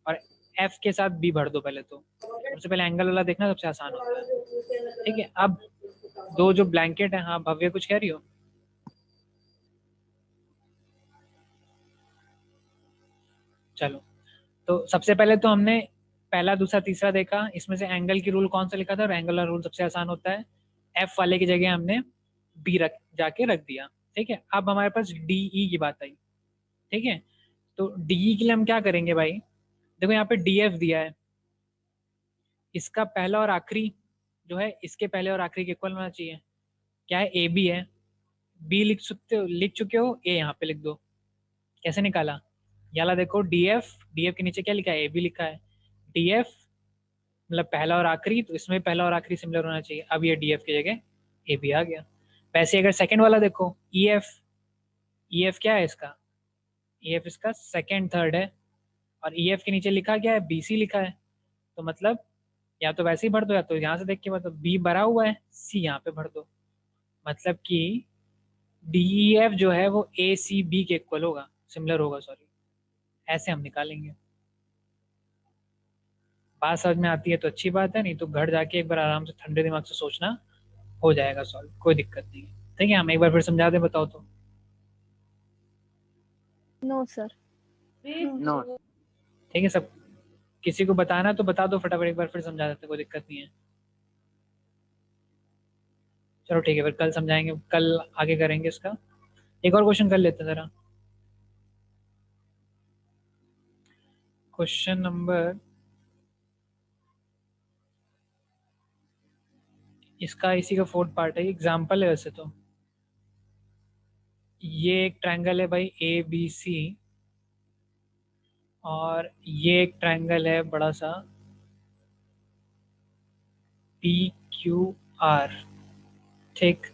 Speaker 1: और F के साथ B भर दो पहले। तो सबसे पहले एंगल वाला देखना सबसे आसान होता है। ठीक है, अब दो जो ब्लैंकेट है, हाँ भव्य कुछ कह रही हो? चलो, तो सबसे पहले तो हमने पहला दूसरा तीसरा देखा, इसमें से एंगल की रूल कौन सा लिखा था? और एंगल का रूल सबसे आसान होता है, F वाले की जगह हमने B जाके रख दिया। ठीक है, अब हमारे पास DE की बात आई। ठीक है, तो DE के लिए हम क्या करेंगे भाई? देखो यहाँ पे DF दिया है, इसका पहला और आखिरी जो है इसके पहले और आखिरी के इक्वल होना चाहिए। क्या है? AB है, B लिख चुके हो, A यहाँ पे लिख दो। कैसे निकाला? याला देखो DF के नीचे क्या लिखा है? AB लिखा है। DF मतलब पहला और आखिरी, तो इसमें पहला और आखिरी सिमिलर होना चाहिए। अब ये DF की जगह AB आ गया। वैसे अगर सेकंड वाला देखो EF क्या है इसका? EF इसका सेकंड थर्ड है, और EF के नीचे लिखा क्या है? BC लिखा है। तो मतलब या तो वैसे ही भर दो, या तो यहाँ से देख के मतलब B भरा हुआ है, C यहाँ पे भर दो। मतलब कि DEF जो है वो ACB के इक्वल होगा, सिमिलर होगा सॉरी। ऐसे हम निकालेंगे। बात समझ में आती है तो अच्छी बात है, नहीं तो घर जाके एक बार आराम से ठंडे दिमाग से सोचना, हो जाएगा सॉल्व, कोई दिक्कत नहीं है। ठीक है, हम एक बार फिर समझा दें, बताओ तो।
Speaker 5: No sir.
Speaker 7: नो।
Speaker 1: ठीक है, सब किसी को बताना तो बता दो फटाफट, एक बार फिर समझा देते, कोई दिक्कत नहीं है। चलो ठीक है, फिर कल समझाएंगे, कल आगे करेंगे इसका। एक और क्वेश्चन कर लेते हैं जरा। क्वेश्चन नंबर, इसका इसी का फोर्थ पार्ट है, एग्जाम्पल है वैसे तो। ये एक ट्रायंगल है भाई ए बी सी, और ये एक ट्रायंगल है बड़ा सा पी क्यू आर, ठीक।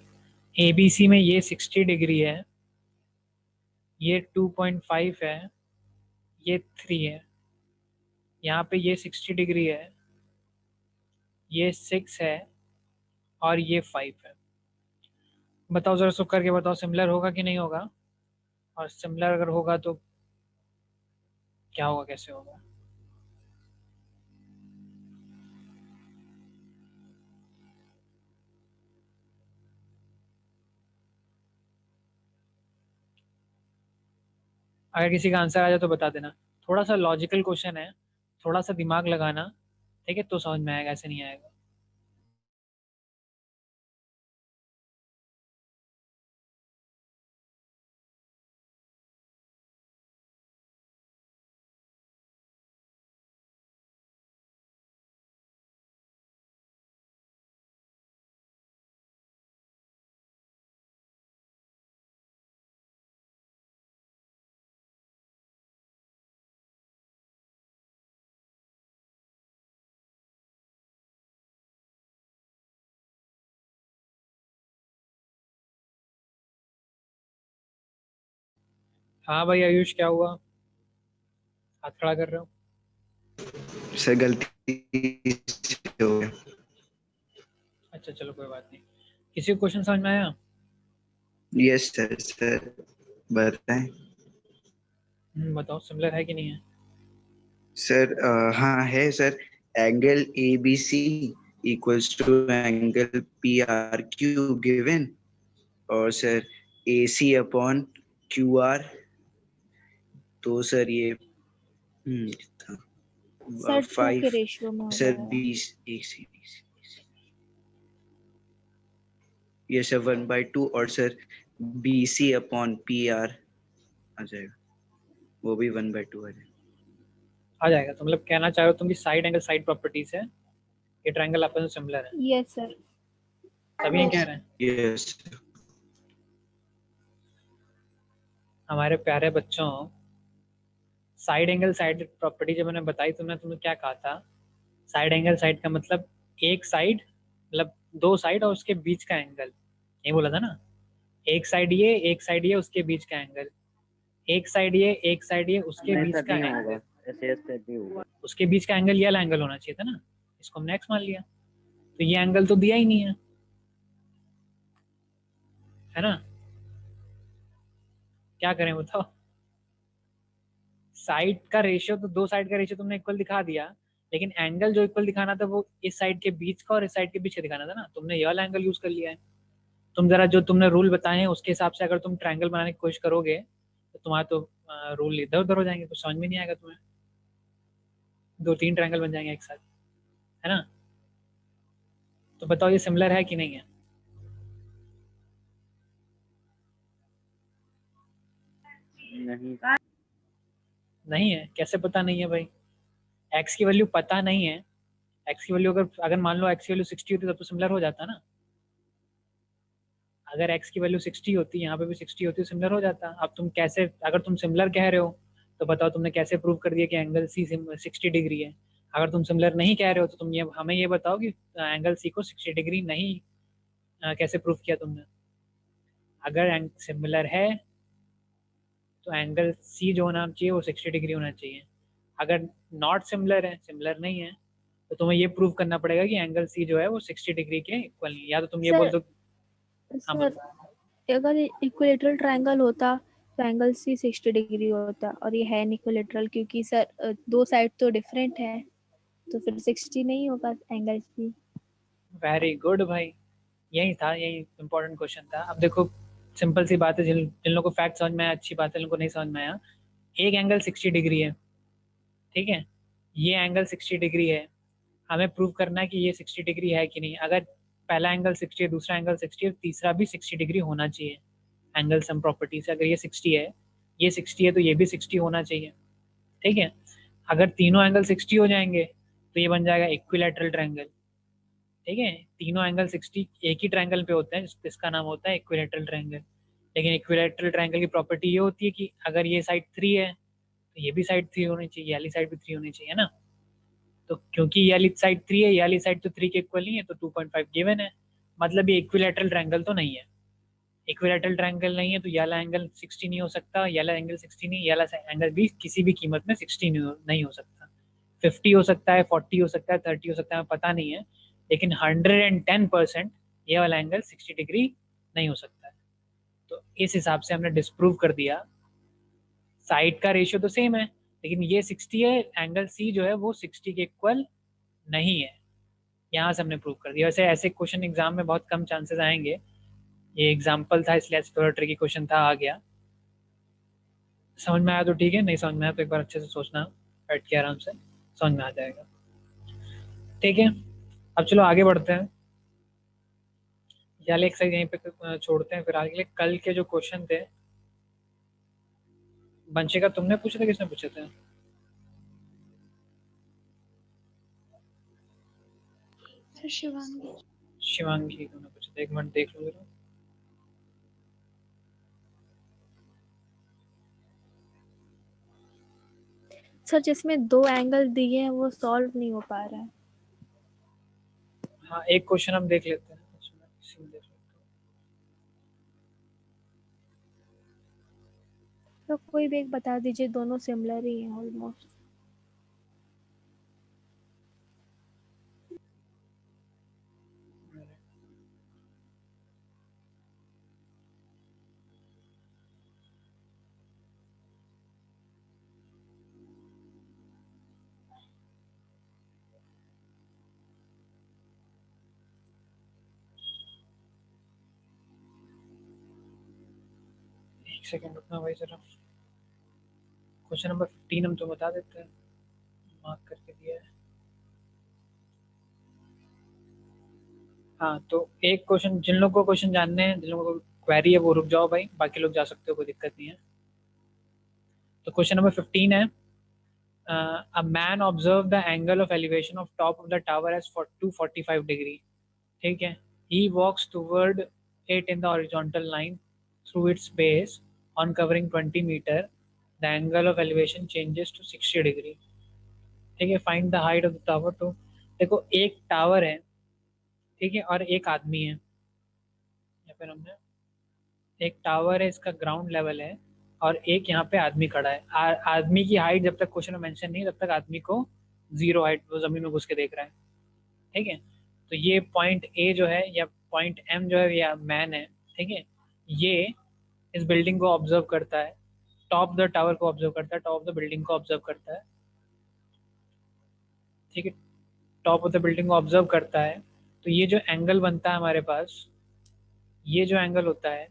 Speaker 1: ए बी सी में ये 60 डिग्री है, ये 2.5 है, ये 3 है, यहाँ पे ये 60 डिग्री है, ये 6 है, और ये 5 है। बताओ जरा सुख करके बताओ, सिमिलर होगा कि नहीं होगा, और सिमिलर अगर होगा तो क्या होगा, कैसे होगा? अगर किसी का आंसर आ जाए तो बता देना। थोड़ा सा लॉजिकल क्वेश्चन है, थोड़ा सा दिमाग लगाना, ठीक है, तो समझ में आएगा, ऐसे नहीं आएगा। हाँ भाई आयुष, क्या हुआ, हाथ खड़ा कर रहे हो?
Speaker 9: सर गलती से हो गया।
Speaker 1: अच्छा चलो कोई बात नहीं। किसी को क्वेश्चन समझ में आया?
Speaker 9: Yes sir. सर बताएं।
Speaker 1: बताओ सिमिलर है कि नहीं है?
Speaker 9: सर हाँ है sir. Angle A B C equals to angle P R Q given, और sir A C upon Q R, तो सर ये
Speaker 5: सर 2 के
Speaker 9: 5
Speaker 5: रेशियो में हो
Speaker 9: सर
Speaker 5: जाएगा।
Speaker 9: 20 एक सी ये सर 1/2, और sir B C upon P R आ जाएगा, वो भी 1/2 आ जाएगा।
Speaker 1: आ जाएगा, तो मतलब कहना चाह रहे हो तुम कि साइड एंगल साइड प्रॉपर्टीज है, ये ट्रायंगल आपस में सिमिलर है,
Speaker 5: यस सर।
Speaker 1: तभी ये
Speaker 2: Yes.
Speaker 1: कह रहे हैं।
Speaker 9: यस
Speaker 1: हमारे प्यारे बच्चों, साइड एंगल साइड प्रॉपर्टी जब मैंने बताई तुमने क्या कहा था? साइड एंगल साइड का मतलब एक साइड, मतलब दो साइड और उसके बीच का एंगल, ये बोला था ना। एक साइड ये, एक साइड ये, उसके बीच का एंगल, एक साइड ये, एक साइड ये, उसके
Speaker 7: नहीं
Speaker 1: बीच
Speaker 7: सर
Speaker 1: का
Speaker 7: नहीं
Speaker 1: एंगल,
Speaker 7: होगा, ऐसे ऐसे नहीं होगा।
Speaker 1: उसके बीच का एंगल ये वाला एंगल होना चाहिए था ना, इसको हमने एक्स मान लिया, तो ये एंगल तो दिया ही नहीं है ना? क्या करें बताओ? साइड का रेशियो तो, दो साइड का रेशियो तुमने इक्वल दिखा दिया, लेकिन एंगल जो इक्वल दिखाना था वो इस साइड के बीच का और इस साइड के बीच का दिखाना था ना, तुमने ये वाला एंगल यूज कर लिया है। तुम जरा जो तुमने रूल बताए हैं उसके हिसाब से अगर तुम ट्रायंगल बनाने की कोशिश करोगे तो तुम्हारा तो रूल इधर उधर हो जाएंगे, कुछ समझ में नहीं आएगा तुम्हें, दो तीन ट्रायंगल बन जाएंगे एक साथ, है ना? तो बताओ ये सिमिलर है कि नहीं है?
Speaker 7: नहीं
Speaker 1: नहीं है? कैसे पता नहीं है भाई? एक्स की वैल्यू पता नहीं है, एक्स की वैल्यू अगर अगर मान लो एक्स की वैल्यू 60 होती तब तो सिमिलर हो जाता ना। अगर एक्स की वैल्यू 60 होती, यहाँ पे भी 60 होती, सिमिलर हो जाता। अब तुम कैसे, अगर तुम सिमिलर कह रहे हो तो बताओ तुमने कैसे प्रूव कर दिया कि एंगल सी 60 डिग्री है? अगर तुम सिमिलर नहीं कह रहे हो तो तुम ये हमें ये बताओ कि एंगल सी को 60 डिग्री नहीं कैसे प्रूव किया तुमने? अगर सिमिलर है तो एंगल सी जो होना चाहिए वो 60 डिग्री होना चाहिए। अगर नॉट सिमिलर है, सिमिलर नहीं है, तो तुम्हें ये प्रूव करना पड़ेगा कि एंगल सी जो है वो 60 डिग्री के इक्वल नहीं है। या तो तुम ये बोल दो, हाँ
Speaker 5: सर अगर इक्विलेटरल ट्रायंगल होता तो एंगल सी 60 डिग्री होता, और ये है इक्विलेटरल क्योंकि सर दो साइड तो डिफरेंट है, तो फिर 60 नहीं होगा एंगल सी।
Speaker 1: वेरी गुड भाई, यही था, यही इंपॉर्टेंट क्वेश्चन था। अब देखो सिंपल सी बात है, जिन जिन लोगों को फैक्ट समझ में आया अच्छी बात है, जिन लोगों को नहीं समझ में आया, एक एंगल 60 डिग्री है, ठीक है, ये एंगल 60 डिग्री है, हमें प्रूव करना है कि ये 60 डिग्री है कि नहीं। अगर पहला एंगल 60 है, दूसरा एंगल 60 है, तीसरा भी 60 डिग्री होना चाहिए, एंगल सम प्रॉपर्टी से, अगर ये 60 है, ये 60 है तो ये भी 60 होना चाहिए, ठीक है। अगर तीनों एंगल 60 हो जाएंगे तो ये बन जाएगा इक्विलैटरल ट्रायंगल, ठीक है। तीनों एंगल 60 एक ही ट्रायंगल पे होते हैं जिसका नाम होता है इक्विलैटरल ट्रायंगल। लेकिन इक्विलैटरल ट्रायंगल की प्रॉपर्टी ये होती है कि अगर ये साइड 3 है तो ये भी साइड 3 होनी चाहिए, ये वाली साइड भी 3 होनी चाहिए ना। तो क्योंकि ये वाली साइड 3 है, ये वाली साइड तो 3 के इक्वल नहीं है, तो 2.5 गिवन है, मतलब ये इक्विलैटरल ट्रायंगल तो नहीं है। इक्विलैटरल ट्रायंगल नहीं है तो ये वाला एंगल 60 नहीं हो सकता, ये वाला एंगल 60 नहीं, ये वाला एंगल भी किसी भी कीमत में 60 नहीं हो सकता। 50 हो सकता है, 40 हो सकता है, 30 हो सकता है, पता नहीं है, लेकिन 110% ये वाला एंगल 60 डिग्री नहीं हो सकता है। तो इस हिसाब से हमने डिस्प्रूव कर दिया, साइड का रेशियो तो सेम है लेकिन ये 60 है, एंगल सी जो है वो 60 के इक्वल नहीं है। यहाँ से हमने प्रूव कर दिया। वैसे ऐसे क्वेश्चन एग्जाम में बहुत कम चांसेस आएंगे, ये एग्जाम्पल था इसलिए थोड़ा ट्रिकी क्वेश्चन था, आ गया। समझ में आया तो ठीक है, नहीं समझ में आया तो एक बार अच्छे से सोचना, बैठ के आराम से समझ में आ जाएगा, ठीक है। अब चलो आगे बढ़ते हैं, यार एक साइड यहीं पे छोड़ते हैं, फिर आगे कल के जो क्वेश्चन थे बंशिका तुमने पूछे थे, किसने पूछे थे?
Speaker 2: सर शिवांगी।
Speaker 1: शिवांगी तुमने पूछे थे, एक मिनट देख लो जरा।
Speaker 5: सर जिसमें 2 एंगल दिए हैं वो सॉल्व नहीं हो पा रहा है।
Speaker 1: हाँ एक क्वेश्चन हम देख लेते हैं, इसी में देख लेते हैं।
Speaker 5: तो कोई भी एक बता दीजिए, दोनों सिमिलर ही हैं ऑलमोस्ट।
Speaker 1: एक सेकंड रुकना भाई जरा। क्वेश्चन नंबर 15 हम तो बता देते हैं, मार्क करके दिया है। हाँ तो एक क्वेश्चन, जिन लोगों को क्वेश्चन जानने हैं, जिन लोगों को क्वेरी है वो रुक जाओ भाई, बाकी लोग जा सकते हो, कोई दिक्कत नहीं है। तो क्वेश्चन नंबर 15 है, a man observed the angle of elevation of top of the tower as 245 degree, ठीक है। he walks toward it in the horizontal line through its base on covering 20 meter, the angle of elevation changes to 60 degree, ठीक है। find the height of the tower to, देखो एक tower है, ठीक है, और एक आदमी है, या फिर हमने एक टावर है, इसका ग्राउंड लेवल है, और एक यहाँ पे आदमी खड़ा है। आदमी की हाइट जब तक क्वेश्चन में मेंशन नहीं, तब तक आदमी को 0 हाइट, वो जमीन में घुस के देख रहा है, ठीक है। तो ये पॉइंट ए जो है या पॉइंट एम जो है या मैन है, ठीक है, ये इस बिल्डिंग को ऑब्जर्व करता है, टॉप द टावर को ऑब्जर्व करता है, टॉप ऑफ द बिल्डिंग को ऑब्जर्व करता है, ठीक है, टॉप ऑफ द बिल्डिंग को ऑब्जर्व करता है। तो ये जो एंगल बनता है हमारे पास, ये जो एंगल होता है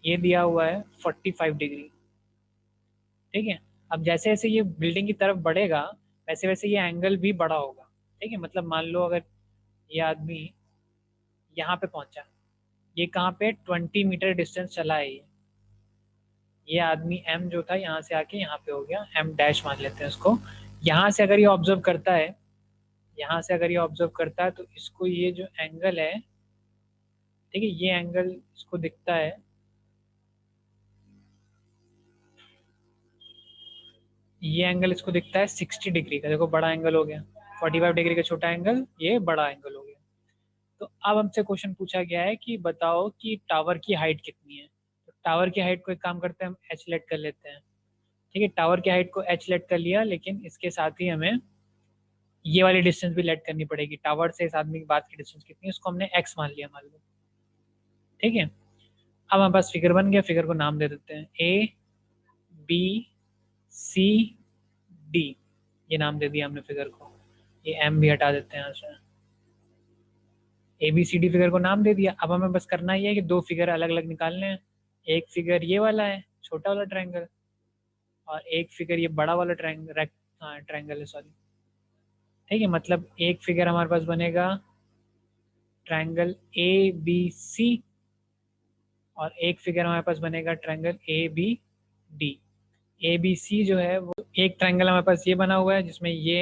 Speaker 1: ये दिया हुआ है 45 डिग्री, ठीक है। अब जैसे जैसे ये बिल्डिंग की तरफ बढ़ेगा वैसे वैसे ये एंगल भी बड़ा होगा, ठीक है। मतलब मान लो अगर ये आदमी यहाँ पे पहुंचा, ये कहाँ पे 20 मीटर डिस्टेंस चला है, ये आदमी एम जो था यहाँ से आके यहाँ पे हो गया, एम डैश मान लेते हैं इसको। यहाँ से अगर ये ऑब्जर्व करता है, यहाँ से अगर ये ऑब्जर्व करता है तो इसको ये जो एंगल है, ठीक है, ये एंगल इसको दिखता है, ये एंगल इसको दिखता है 60 डिग्री का, देखो बड़ा एंगल हो गया, 45 डिग्री का छोटा एंगल, ये बड़ा एंगल हो गया। तो अब हमसे क्वेश्चन पूछा गया है कि बताओ कि टावर की हाइट कितनी है। तो टावर की हाइट को एक काम करते हैं, हम एच लेट कर लेते हैं, ठीक है। टावर की हाइट को एच लेट कर लिया, लेकिन इसके साथ ही हमें ये वाली डिस्टेंस भी लेट करनी पड़ेगी। टावर से इस आदमी की बात की डिस्टेंस कितनी है, उसको हमने एक्स मान लिया मान लो, ठीक है। अब हमारे पास फिगर बन गया, फिगर को नाम दे देते हैं ए बी सी डी, ये नाम दे दिया हमने फिगर को, ये एम भी हटा देते हैं यहाँ से, A B C D figure को नाम दे दिया। अब हमें बस करना ही है कि दो फिगर अलग अलग निकालने हैं, एक फिगर ये वाला है छोटा वाला ट्रायंगल, और एक फिगर ये बड़ा वाला ट्रायंगल, हाँ ट्रायंगल है सॉरी, ठीक है। मतलब एक फिगर हमारे पास बनेगा ट्रायंगल ए बी सी, और एक फिगर हमारे पास बनेगा triangle A B D. A B C जो है वो एक ट्रायंगल हमारे पास ये बना हुआ है जिसमें ये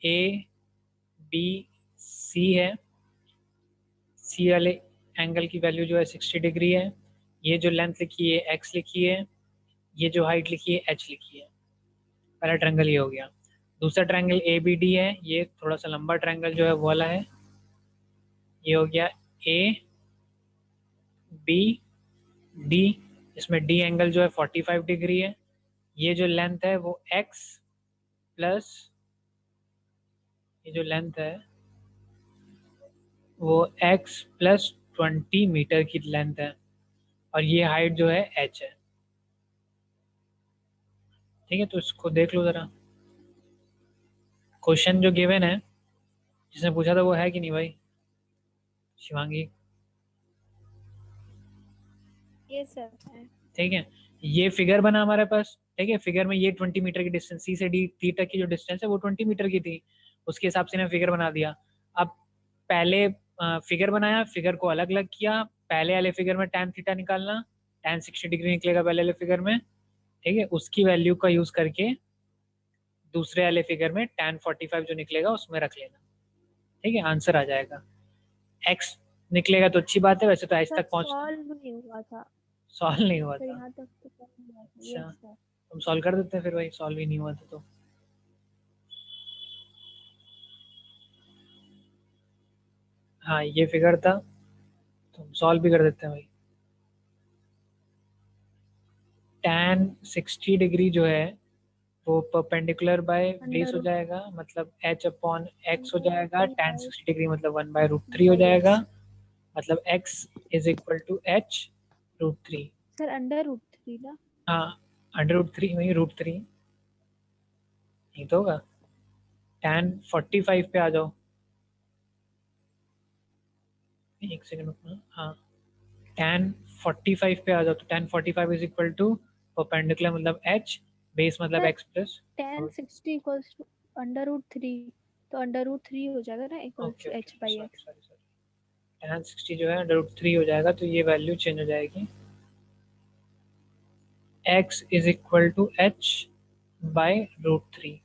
Speaker 1: ए बी सी है, सी वाले एंगल की वैल्यू जो है 60 डिग्री है। ये जो लेंथ लिखी है एक्स लिखी है, ये जो हाइट लिखी है एच लिखी है। पहला ट्रायंगल ये हो गया। दूसरा ट्रायंगल ए बी डी है, ये थोड़ा सा लंबा ट्रायंगल जो है वो वाला है। ये हो गया ए बी डी, इसमें डी एंगल जो है 45 डिग्री है। ये जो लेंथ है वो एक्स प्लस ये जो लेंथ है वो x प्लस 20 मीटर की लेंथ है और ये हाइट जो है h है। ठीक है, तो इसको देख लो जरा। क्वेश्चन जो गिवन है जिसने पूछा था वो है कि नहीं भाई शिवांगी?
Speaker 5: ये सर है।
Speaker 1: ठीक है, ये फिगर बना हमारे पास। ठीक है, फिगर में ये 20 मीटर की डिस्टेंस, सी से डी टी तक की जो डिस्टेंस है वो 20 मीटर की थी, उसके हिसाब से ने फिगर बना दिया। अब पहले फिगर बनाया, फिगर को अलग अलग किया। पहले वाले फिगर में tan थीटा निकालना, tan 60 डिग्री निकलेगा पहले वाले फिगर में। ठीक है, उसकी वैल्यू का यूज करके दूसरे वाले फिगर में tan 45 जो निकलेगा उसमें रख लेना। ठीक है, आंसर आ जाएगा। x निकलेगा तो अच्छी बात है, वैसे तो h
Speaker 5: सर
Speaker 1: तक पहुंच
Speaker 5: सॉल्व नहीं हुआ था,
Speaker 1: सॉल्व नहीं हुआ
Speaker 5: तो
Speaker 1: था।
Speaker 5: यहाँ तक तो सॉल्व हुआ था।
Speaker 1: अच्छा,
Speaker 5: यस सर।
Speaker 1: हम सॉल्व कर देते हैं फिर भाई, सॉल्व ही नहीं हुआ था तो। हाँ ये फिगर था तो हम सॉल्व भी कर देते हैं भाई। tan 60 डिग्री जो है वो परपेंडिकुलर बाय बेस हो
Speaker 5: अंडर
Speaker 1: जाएगा, मतलब h अपॉन x हो जाएगा।
Speaker 5: अंडर
Speaker 1: tan 60 डिग्री मतलब 1/√3 हो जाएगा, मतलब x is equal to h √3।
Speaker 5: Sir अंडर√3 ना।
Speaker 1: हाँ √3 वही √3 नहीं तो होगा। tan 45 पे आ जाओ, एक सेकंड रुकना। हाँ tan 45 पे आ जाओ, तो tan 45 is equal to perpendicular मतलब h, बेस मतलब
Speaker 5: sir
Speaker 1: x plus.
Speaker 5: tan 60 equals to अंडर√3, तो अंडर√3 हो जाएगा ना, equals
Speaker 1: okay
Speaker 5: to
Speaker 1: okay,
Speaker 5: h by
Speaker 1: sorry
Speaker 5: x.
Speaker 1: Sorry sorry, tan 60 जो है √3 हो जाएगा, तो ये वैल्यू चेंज हो जाएगी। x is equal to h by √3,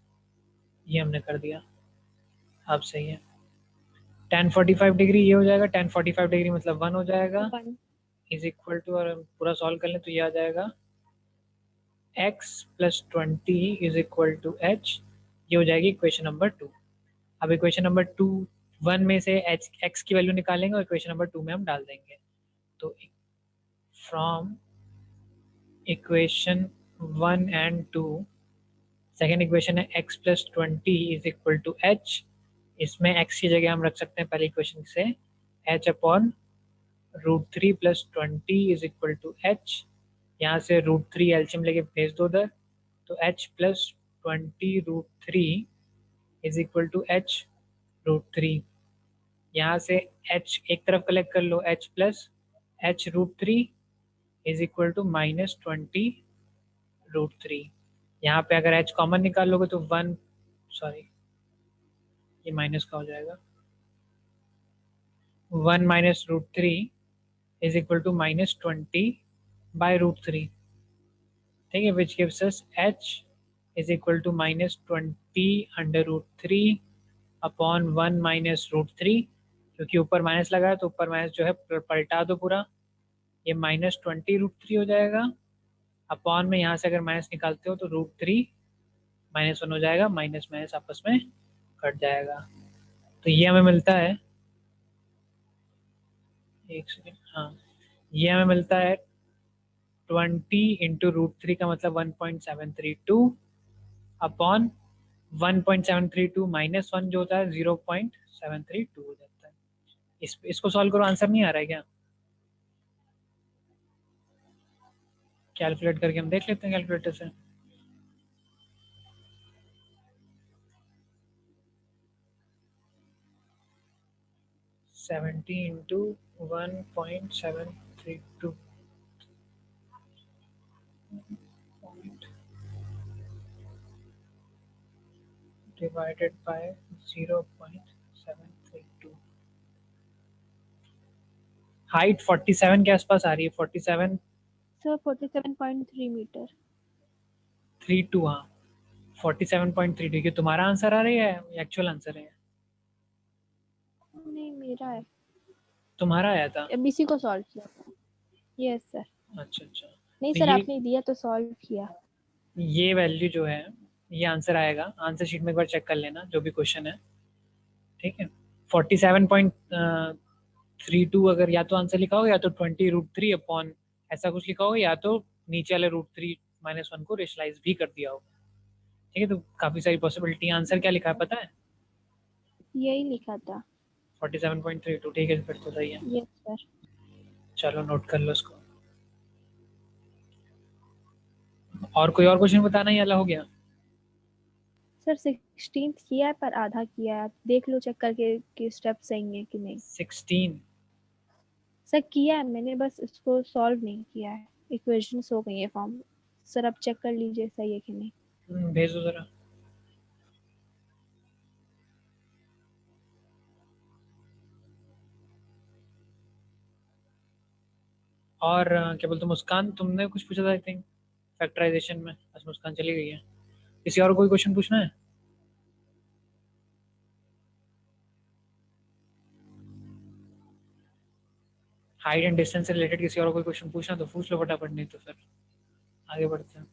Speaker 1: ये हमने कर दिया। अब सही है। tan 45 डिग्री ये हो जाएगा, tan 45 डिग्री मतलब 1 हो जाएगा,
Speaker 5: 1
Speaker 1: इज इक्वल टू, और पूरा सॉल्व कर लें तो ये आ जाएगा x plus 20 is equal to h। ये हो जाएगी इक्वेशन नंबर 2। अब इक्वेशन नंबर 2 1 में से h x की वैल्यू निकालेंगे और इक्वेशन नंबर 2 में हम डाल देंगे। तो from equation 1 and 2, second equation है x plus 20 is equal to h। इसमें x की जगह हम रख सकते हैं पहले इक्वेशन से h upon √3 plus 20 is equal to h। यहाँ से √3 एल्शियम लेके भेज दो उधर, तो h plus 20 √3 is equal to h √3। यहाँ से h एक तरफ कलेक्ट कर लो, h plus h √3 is equal to -20 √3। यहाँ पे अगर h कॉमन निकाल लोगे तो 1, सॉरी ये माइनस का हो जाएगा, 1 minus √3 is equal to -20 by √3। ठीक है, which gives us h is equal to -20 अंडर√3 अपॉन 1 माइनस √3। क्योंकि ऊपर माइनस लगा है तो ऊपर माइनस जो है पलटा दो पूरा, ये -20 √3 हो जाएगा। अपॉन में यहाँ से अगर माइनस निकालते हो तो √3 -1 हो जाएगा, माइनस माइनस आपस में कट जाएगा। तो ये हमें मिलता है, एक सेकेंड, हाँ ये हमें मिलता है 20 इंटू √3 का मतलब 1.732 अपॉन 1.732 -1 जो होता है 0.732 हो जाता है। इसको सॉल्व करो, आंसर नहीं आ रहा है क्या? कैलकुलेट करके हम देख लेते हैं कैलकुलेटर से। Seventy into 1.732 divided by 0.732, height 47 के आसपास आ रही है, 47
Speaker 5: सर 47.3 मीटर।
Speaker 1: 32, हाँ 47.32। ये तुम्हारा आंसर आ रही है एक्चुअल आंसर है?
Speaker 5: नहीं मेरा है,
Speaker 1: तुम्हारा आया था?
Speaker 5: अब इसी को सॉल्व किया था। Yes sir.
Speaker 1: अच्छा अच्छा।
Speaker 5: नहीं
Speaker 1: तो
Speaker 5: सर
Speaker 1: ये
Speaker 5: आपने दिया तो सॉल्व किया।
Speaker 1: ये वैल्यू जो है ये आंसर आएगा, आंसर शीट में एक बार चेक कर लेना जो भी क्वेश्चन है, ठीक है। 47.32 अगर या तो आंसर लिखा हो या तो 20√3 अपॉन ऐसा कुछ लिखा हो, या तो नीचे वाले √3 - 1 को रेशलाइज भी कर दिया हो, ठीक है। तो काफ़ी सारी पॉसिबिलिटी। आंसर क्या लिखा है पता है?
Speaker 5: यही लिखा था।
Speaker 1: 47.32, ठीक है फिर तो सही है।
Speaker 5: Yes sir.
Speaker 1: चलो नोट कर लो इसको। और कोई और क्वेश्चन बताना ही वाला हो गया?
Speaker 5: सर 16 किया है पर आधा किया है, आप देख लो चेक करके कि स्टेप सही है कि नहीं।
Speaker 1: 16
Speaker 5: सर किया है मैंने, बस इसको सॉल्व नहीं किया है। इक्वेशंस हो गई है फॉर्म। सर आप चेक कर लीजिए सही है कि नहीं।
Speaker 1: भेज दो जरा। और क्या बोलते मुस्कान, तुमने कुछ पूछा था आई थिंक फैक्टराइजेशन में, बस मुस्कान चली गई है। किसी और कोई क्वेश्चन पूछना है? हाइट एंड डिस्टेंस से रिलेटेड किसी और कोई क्वेश्चन पूछना तो पूछ लो फटाफट, नहीं तो फिर आगे बढ़ते हैं।